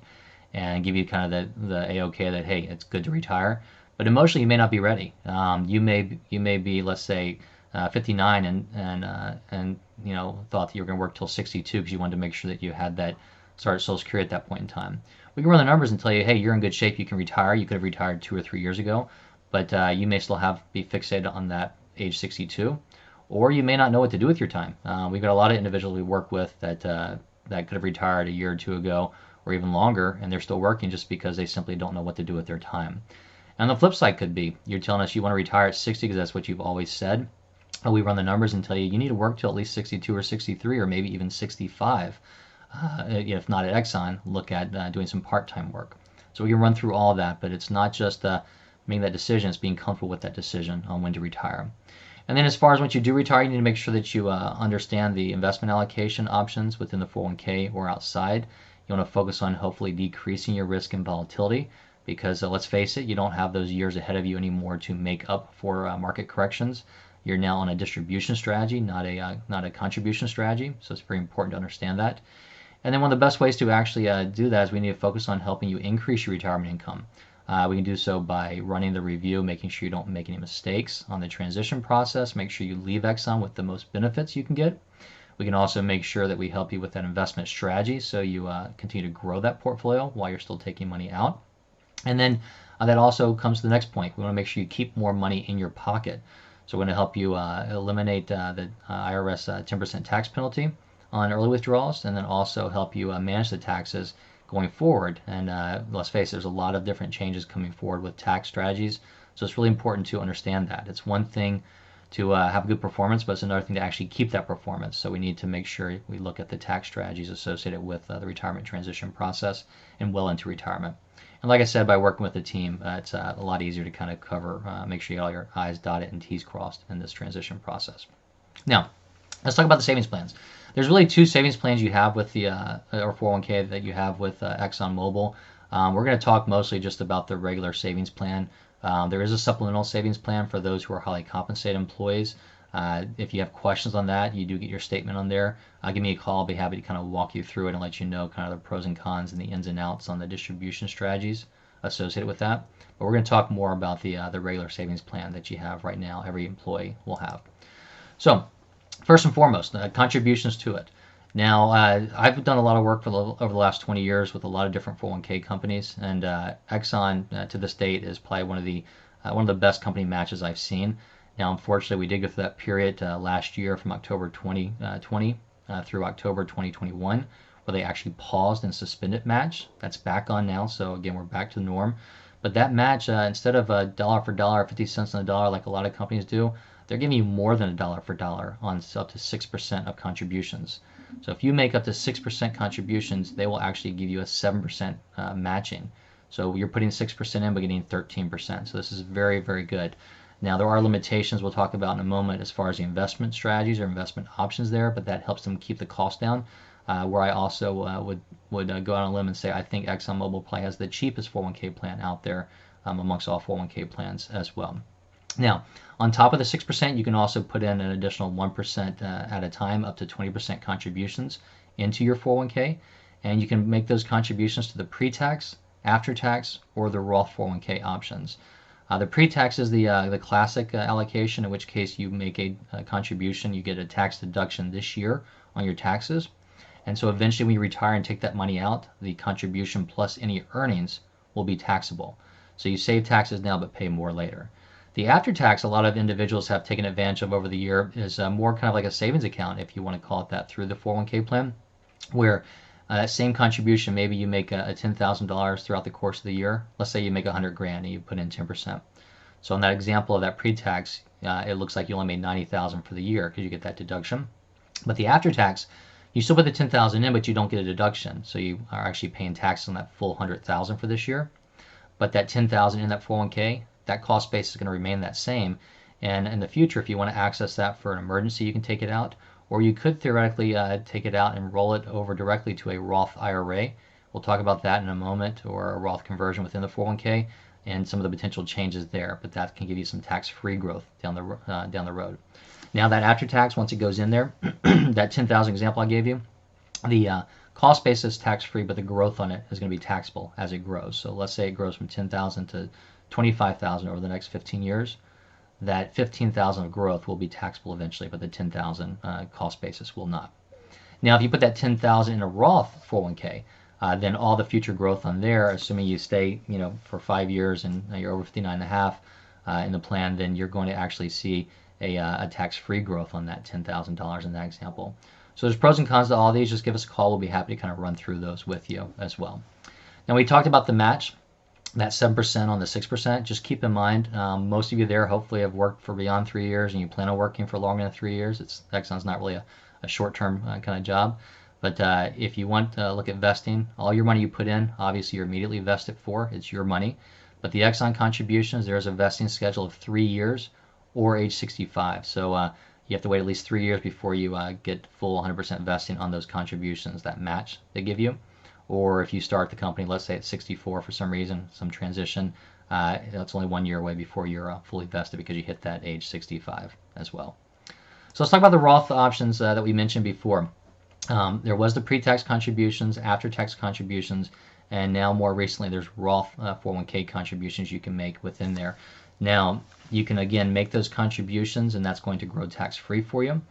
C: and give you kind of the A-OK that, hey, it's good to retire. But emotionally, you may not be ready. You may be, let's say, 59 and you know, thought that you were going to work till 62 because you wanted to make sure that you had that start Social Security at that point in time. We can run the numbers and tell you, hey, you're in good shape, you can retire. You could have retired 2 or 3 years ago, but you may still be fixated on that age 62, or you may not know what to do with your time. We've got a lot of individuals we work with that could have retired a year or two ago, or even longer, and they're still working just because they simply don't know what to do with their time. And the flip side could be, you're telling us you want to retire at 60 because that's what you've always said. We run the numbers and tell you need to work till at least 62 or 63 or maybe even 65. If not at Exxon, look at doing some part-time work. So we can run through all of that, but it's not just making that decision, it's being comfortable with that decision on when to retire. And then as far as once you do retire, you need to make sure that you understand the investment allocation options within the 401k or outside. You want to focus on hopefully decreasing your risk and volatility, because let's face it, you don't have those years ahead of you anymore to make up for market corrections. You're now on a distribution strategy, not a contribution strategy, so it's very important to understand that. And then one of the best ways to actually do that is we need to focus on helping you increase your retirement income. We can do so by running the review, making sure you don't make any mistakes on the transition process, make sure you leave Exxon with the most benefits you can get. We can also make sure that we help you with that investment strategy so you continue to grow that portfolio while you're still taking money out. And then that also comes to the next point. We want to make sure you keep more money in your pocket. So we're going to help you eliminate the IRS 10% tax penalty on early withdrawals, and then also help you manage the taxes going forward. And let's face it, there's a lot of different changes coming forward with tax strategies, so it's really important to understand that. It's one thing to have a good performance, but it's another thing to actually keep that performance. So we need to make sure we look at the tax strategies associated with the retirement transition process and well into retirement. And like I said, by working with the team, it's a lot easier to kind of cover, make sure you get all your I's dotted and T's crossed in this transition process. Now, let's talk about the savings plans. There's really two savings plans you have with the or 401k that you have with ExxonMobil. We're going to talk mostly just about the regular savings plan. There is a supplemental savings plan for those who are highly compensated employees. If you have questions on that, you do get your statement on there. Give me a call. I'll be happy to kind of walk you through it and let you know kind of the pros and cons and the ins and outs on the distribution strategies associated with that. But we're going to talk more about the regular savings plan that you have right now. Every employee will have. So first and foremost, contributions to it. Now, I've done a lot of work over the last 20 years with a lot of different 401k companies, and Exxon to this date is probably one of the best company matches I've seen. Now, unfortunately, we did go through that period last year from October 2020 through October 2021, where they actually paused and suspended match. That's back on now, so again, we're back to the norm. But that match, instead of a dollar for dollar, 50 cents on the dollar like a lot of companies do, they're giving you more than a dollar for dollar on up to 6% of contributions. So if you make up to 6% contributions, they will actually give you a 7% matching. So you're putting 6% in but getting 13%. So this is very, very good. Now there are limitations we'll talk about in a moment as far as the investment strategies or investment options there, but that helps them keep the cost down. Where I also would go out on a limb and say I think ExxonMobil probably has the cheapest 401k plan out there amongst all 401k plans as well. Now, on top of the 6%, you can also put in an additional 1% at a time, up to 20% contributions into your 401k, and you can make those contributions to the pre-tax, after-tax, or the Roth 401k options. The pre-tax is the classic allocation, in which case you make a contribution, you get a tax deduction this year on your taxes, and so eventually when you retire and take that money out, the contribution plus any earnings will be taxable. So you save taxes now but pay more later. The after-tax, a lot of individuals have taken advantage of over the year, is more kind of like a savings account, if you want to call it that, through the 401k plan, where that same contribution, maybe you make a $10,000 throughout the course of the year. Let's say you make $100,000 and you put in 10%. So in that example of that pre-tax, it looks like you only made $90,000 for the year because you get that deduction. But the after-tax, you still put the $10,000 in, but you don't get a deduction. So you are actually paying tax on that full $100,000 for this year. But that $10,000 in that 401k, that cost base is going to remain that same. And in the future, if you want to access that for an emergency, you can take it out. Or you could theoretically take it out and roll it over directly to a Roth IRA. We'll talk about that in a moment, or a Roth conversion within the 401k and some of the potential changes there. But that can give you some tax-free growth down the road. Now that after tax, once it goes in there, that 10,000 example I gave you, the cost base is tax-free, but the growth on it is going to be taxable as it grows. So let's say it grows from 10,000 to 25,000 over the next 15 years. That 15,000 of growth will be taxable eventually, but the 10,000 cost basis will not. Now, if you put that 10,000 in a Roth 401k, then all the future growth on there, assuming you stay, for 5 years and you're over 59 and a half in the plan, then you're going to actually see a tax-free growth on that $10,000 in that example. So there's pros and cons to all these. Just give us a call. We'll be happy to kind of run through those with you as well. Now, we talked about the match. That 7% on the 6%, just keep in mind, most of you there hopefully have worked for beyond 3 years and you plan on working for longer than 3 years. Exxon's not really a short-term kind of job. But if you want to look at vesting, all your money you put in, obviously you're immediately vested for. It's your money. But the Exxon contributions, there's a vesting schedule of 3 years or age 65. So you have to wait at least 3 years before you get full 100% vesting on those contributions, that match they give you. Or if you start the company, let's say at 64 for some reason, some transition, that's only 1 year away before you're fully vested because you hit that age 65 as well. So let's talk about the Roth options that we mentioned before. There was the pre-tax contributions, after-tax contributions, and now more recently there's Roth 401k contributions you can make within there. Now, you can again make those contributions and that's going to grow tax-free for you.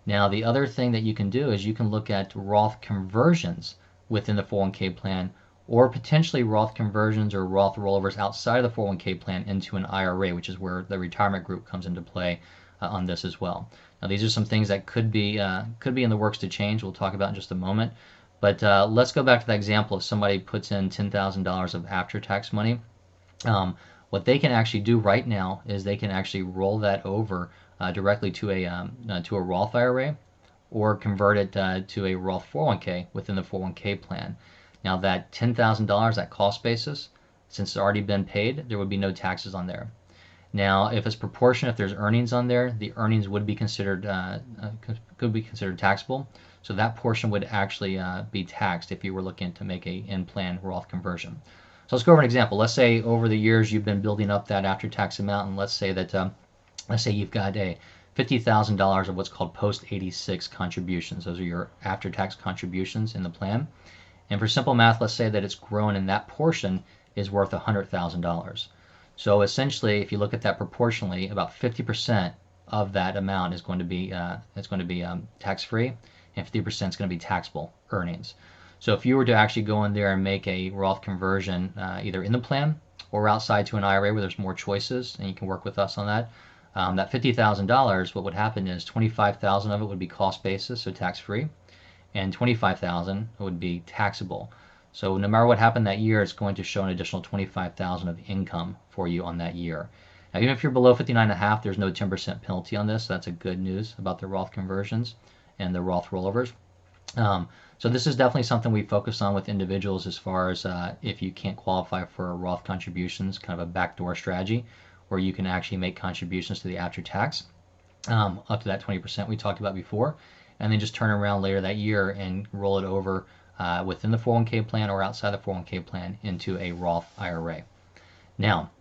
C: Now, the other thing that you can do is you can look at Roth conversions within the 401k plan, or potentially Roth conversions or Roth rollovers outside of the 401k plan into an IRA, which is where the retirement group comes into play on this as well. Now, these are some things that could be in the works to change. We'll talk about in just a moment. But let's go back to that example. If somebody puts in $10,000 of after-tax money, What they can actually do right now is they can actually roll that over directly to a Roth IRA, or convert it to a Roth 401k within the 401k plan. Now that $10,000, that cost basis, since it's already been paid, there would be no taxes on there. Now, if it's proportionate, if there's earnings on there, the earnings would be considered could be considered taxable. So that portion would actually be taxed if you were looking to make a in-plan Roth conversion. So let's go over an example. Let's say over the years you've been building up that after-tax amount, and let's say that let's say you've got a $50,000 of what's called post-86 contributions. Those are your after-tax contributions in the plan. And for simple math, let's say that it's grown and that portion is worth $100,000. So essentially, if you look at that proportionally, about 50% of that amount is going to be tax-free, and 50% is going to be taxable earnings. So if you were to actually go in there and make a Roth conversion, either in the plan or outside to an IRA where there's more choices, and you can work with us on that, that $50,000, what would happen is $25,000 of it would be cost basis, so tax-free, and $25,000 would be taxable. So no matter what happened that year, it's going to show an additional $25,000 of income for you on that year. Now, even if you're below 59.5, there's no 10% penalty on this. So that's a good news about the Roth conversions and the Roth rollovers. So this is definitely something we focus on with individuals as far as if you can't qualify for Roth contributions, kind of a backdoor strategy where you can actually make contributions to the after-tax up to that 20% we talked about before, and then just turn around later that year and roll it over within the 401k plan or outside the 401k plan into a Roth IRA. Now,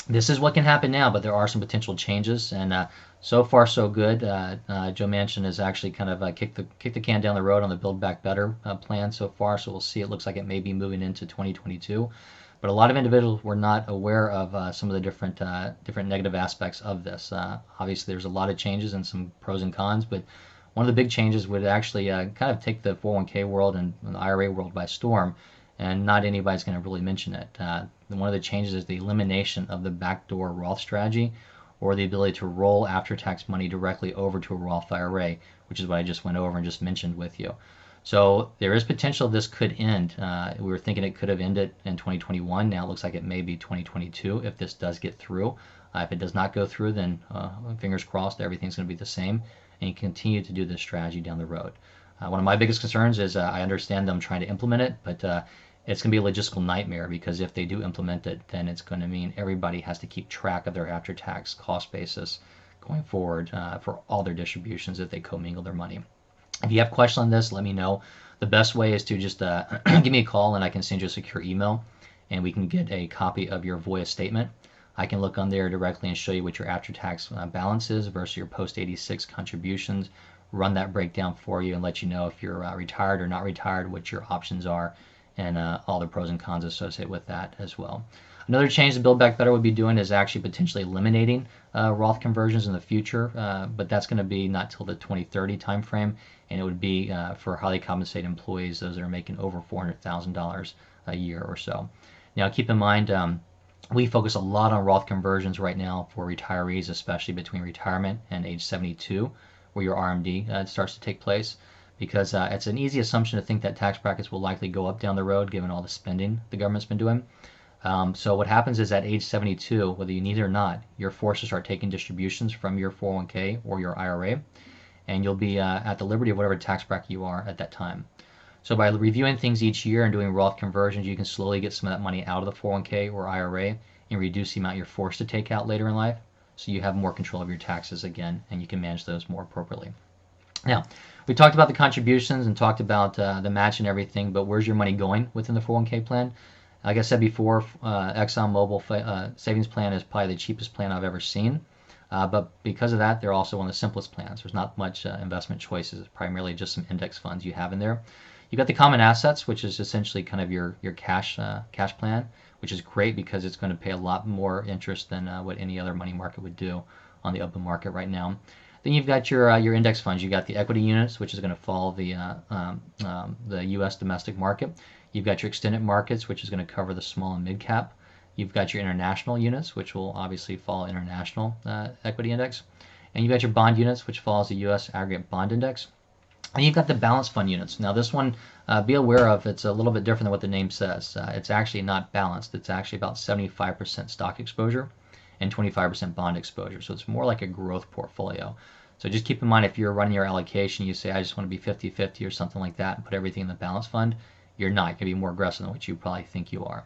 C: this is what can happen now, but there are some potential changes, and so far so good. Joe Manchin has actually kind of kicked the can down the road on the Build Back Better plan so far, so we'll see. It looks like it may be moving into 2022. But a lot of individuals were not aware of some of the different negative aspects of this. Obviously, there's a lot of changes and some pros and cons, but one of the big changes would actually kind of take the 401k world and the IRA world by storm, and not anybody's going to really mention it. One of the changes is the elimination of the backdoor Roth strategy, or the ability to roll after-tax money directly over to a Roth IRA, which is what I just went over and just mentioned with you. So there is potential this could end. We were thinking it could have ended in 2021. Now it looks like it may be 2022 if this does get through. If it does not go through, then fingers crossed, everything's going to be the same, and you continue to do this strategy down the road. One of my biggest concerns is I understand them trying to implement it, but it's going to be a logistical nightmare, because if they do implement it, then it's going to mean everybody has to keep track of their after-tax cost basis going forward for all their distributions if they commingle their money. If you have questions on this, let me know. The best way is to just give me a call, and I can send you a secure email, and we can get a copy of your Voya statement. I can look on there directly and show you what your after-tax balance is versus your post-86 contributions, run that breakdown for you, and let you know if you're retired or not retired, what your options are, and all the pros and cons associated with that as well. Another change that Build Back Better would be doing is actually potentially eliminating Roth conversions in the future, but that's going to be not till the 2030 timeframe, and it would be for highly compensated employees, those that are making over $400,000 a year or so. Now, keep in mind, we focus a lot on Roth conversions right now for retirees, especially between retirement and age 72, where your RMD starts to take place, because it's an easy assumption to think that tax brackets will likely go up down the road given all the spending the government's been doing. So what happens is at age 72, whether you need it or not, you're forced to start taking distributions from your 401k or your IRA, and you'll be at the liberty of whatever tax bracket you are at that time. So by reviewing things each year and doing Roth conversions, you can slowly get some of that money out of the 401k or IRA and reduce the amount you're forced to take out later in life, so you have more control of your taxes again, and you can manage those more appropriately. Now, we talked about the contributions and talked about the match and everything, but where's your money going within the 401k plan? Like I said before, ExxonMobil savings plan is probably the cheapest plan I've ever seen. But because of that, they're also one of the simplest plans. There's not much investment choices. It's primarily just some index funds you have in there. You got the common assets, which is essentially kind of your cash plan, which is great because it's going to pay a lot more interest than what any other money market would do on the open market right now. Then you've got your index funds. You got the equity units, which is going to follow the U.S. domestic market. You've got your extended markets, which is going to cover the small and mid cap. You've got your international units, which will obviously follow international equity index. And you've got your bond units, which follows the U.S. aggregate bond index. And you've got the balanced fund units. Now this one, be aware of, it's a little bit different than what the name says. It's actually not balanced. It's actually about 75% stock exposure and 25% bond exposure. So it's more like a growth portfolio. So just keep in mind, if you're running your allocation, you say, I just want to be 50-50 or something like that and put everything in the balanced fund, you're not. You're going to be more aggressive than what you probably think you are.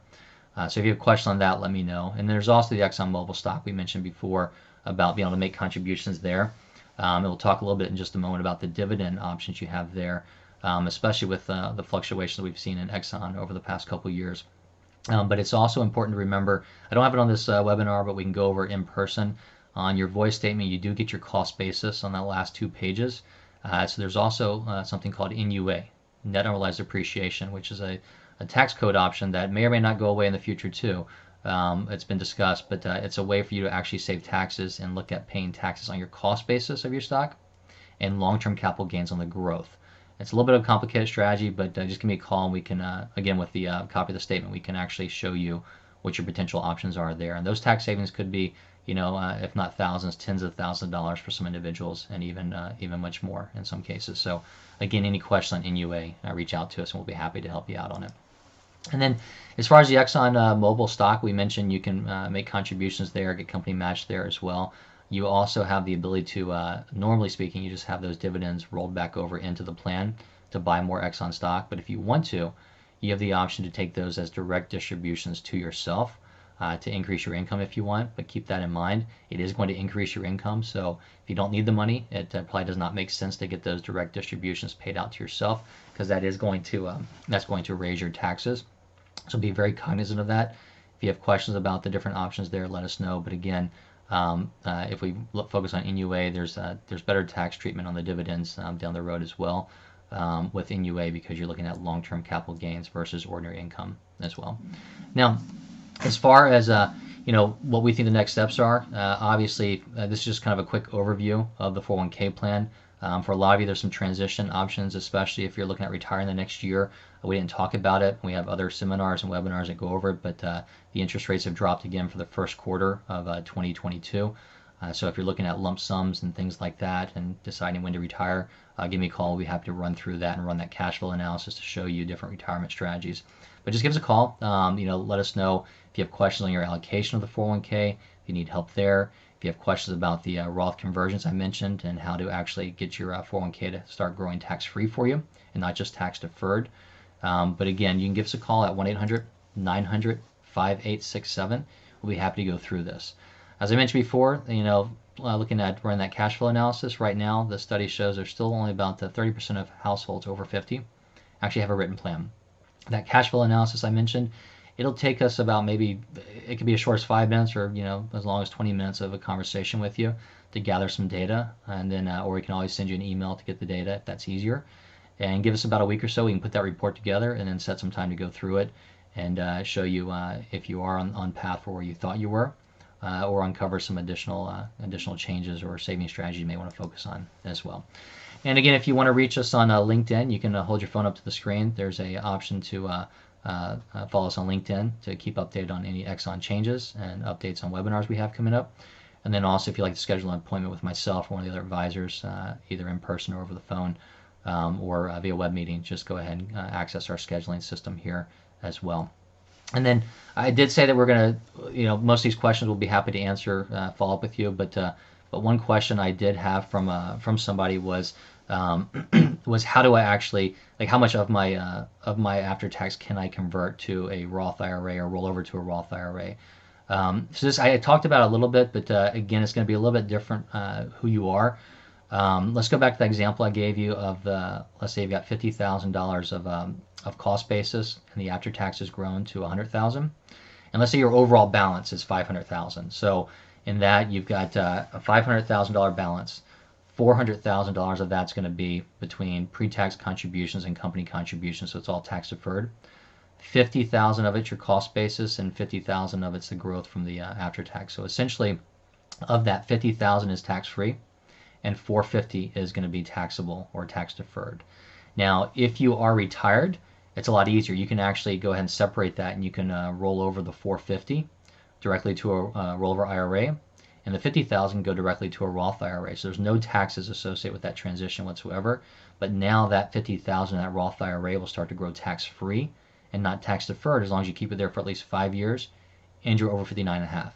C: So if you have a question on that, let me know. And there's also the ExxonMobil stock we mentioned before about being able to make contributions there. We'll talk a little bit in just a moment about the dividend options you have there, especially with the fluctuations we've seen in Exxon over the past couple years. But it's also important to remember, I don't have it on this webinar, but we can go over it in person. On your voice statement, you do get your cost basis on that last 2 pages. So there's also something called NUA, net unrealized appreciation, which is a tax code option that may or may not go away in the future too. It's been discussed, but it's a way for you to actually save taxes and look at paying taxes on your cost basis of your stock and long-term capital gains on the growth. It's a little bit of a complicated strategy, but just give me a call and we can, again, with the copy of the statement, we can actually show you what your potential options are there. And those tax savings could be, if not thousands, tens of thousands of dollars for some individuals, and even much more in some cases. So again, any question on NUA, reach out to us and we'll be happy to help you out on it. And then as far as the ExxonMobil stock, we mentioned you can make contributions there, get company matched there as well. You also have the ability to, normally speaking, you just have those dividends rolled back over into the plan to buy more Exxon stock. But if you want to, you have the option to take those as direct distributions to yourself to increase your income if you want. But keep that in mind. It is going to increase your income. So if you don't need the money, it probably does not make sense to get those direct distributions paid out to yourself, because that is going to raise your taxes. So be very cognizant of that. If you have questions about the different options there, let us know. But again, if we focus on NUA, there's better tax treatment on the dividends down the road as well with NUA, because you're looking at long-term capital gains versus ordinary income as well. Now, as far as what we think the next steps are, obviously this is just kind of a quick overview of the 401k plan. For a lot of you, there's some transition options, especially if you're looking at retiring the next year. We didn't talk about it. We have other seminars and webinars that go over it, but the interest rates have dropped again for the first quarter of 2022. So if you're looking at lump sums and things like that and deciding when to retire, give me a call. We'll be happy to run through that and run that cash flow analysis to show you different retirement strategies. But just give us a call. Let us know if you have questions on your allocation of the 401k, if you need help there. If you have questions about the Roth conversions I mentioned and how to actually get your 401k to start growing tax-free for you and not just tax-deferred. But again, you can give us a call at 1-800-900-5867. We'll be happy to go through this. As I mentioned before, looking at running that cash flow analysis right now, the study shows there's still only about 30% of households over 50 actually have a written plan. That cash flow analysis I mentioned, it'll take us about maybe, it could be as short as 5 minutes or, as long as 20 minutes of a conversation with you to gather some data. And then, or we can always send you an email to get the data if that's easier. And give us about a week or so. We can put that report together and then set some time to go through it and show you if you are on path for where you thought you were, or uncover some additional changes or saving strategies you may want to focus on as well. And again, if you want to reach us on LinkedIn, you can hold your phone up to the screen. There's a option to follow us on LinkedIn to keep updated on any Exxon changes and updates on webinars we have coming up. And then also, if you'd like to schedule an appointment with myself or one of the other advisors, either in person or over the phone, or via web meeting, just go ahead and access our scheduling system here as well. And then I did say that we're going to, most of these questions we'll be happy to answer, follow up with you. But one question I did have from somebody was was how do I actually, how much of my after tax can I convert to a Roth IRA or roll over to a Roth IRA? So this I talked about a little bit, but again, it's going to be a little bit different who you are. Let's go back to the example I gave you of let's say you've got $50,000 of cost basis and the after tax has grown to $100,000, and let's say your overall balance is $500,000. So in that you've got a $500,000 balance. $400,000 of that's going to be between pre-tax contributions and company contributions, so it's all tax deferred. $50,000 of it's your cost basis, and $50,000 of it's the growth from the after tax. So essentially, of that, $50,000 is tax free, and $450,000 is going to be taxable or tax deferred. Now, if you are retired, it's a lot easier. You can actually go ahead and separate that, and you can roll over the $450,000 directly to a rollover IRA. and the 50,000 go directly to a Roth IRA. So there's no taxes associated with that transition whatsoever. But now that 50,000 that Roth IRA will start to grow tax-free and not tax-deferred as long as you keep it there for at least 5 years and you're over 59.5.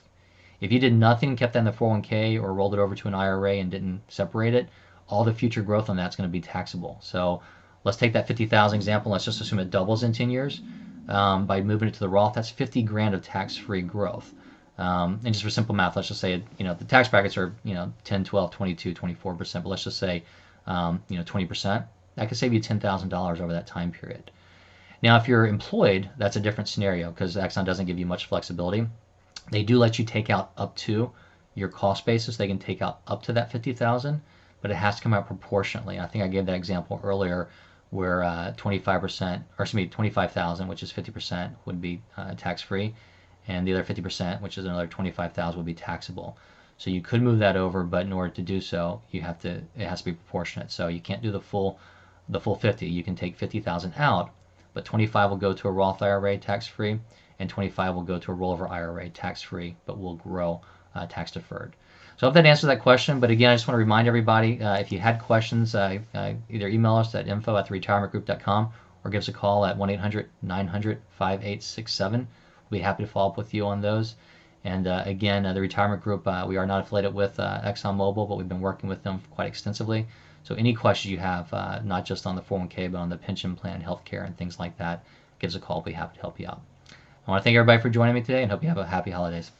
C: If you did nothing, kept that in the 401k or rolled it over to an IRA and didn't separate it, all the future growth on that's going to be taxable. So let's take that 50,000 example. Let's just assume it doubles in 10 years. By moving it to the Roth, that's 50 grand of tax-free growth. And just for simple math, let's just say, the tax brackets are, 10, 12, 22, 24%, but let's just say, 20%. That could save you $10,000 over that time period. Now, if you're employed, that's a different scenario because Exxon doesn't give you much flexibility. They do let you take out up to your cost basis. They can take out up to that 50,000, but it has to come out proportionately. I think I gave that example earlier where 25,000, which is 50%, would be tax-free, and the other 50%, which is another 25,000, would be taxable. So you could move that over, but in order to do so, it has to be proportionate. So you can't do the full 50. You can take 50,000 out, but 25 will go to a Roth IRA tax-free, and 25 will go to a rollover IRA tax-free, but will grow tax-deferred. So I hope that answers that question. But again, I just want to remind everybody, if you had questions, either email us at info@theretirementgroup.com or give us a call at 1-800-900-5867. We'll be happy to follow up with you on those. And again, the Retirement Group, we are not affiliated with ExxonMobil, but we've been working with them quite extensively. So any questions you have, not just on the 401k, but on the pension plan, healthcare, and things like that, give us a call. We'll be happy to help you out. I want to thank everybody for joining me today and hope you have a happy holidays.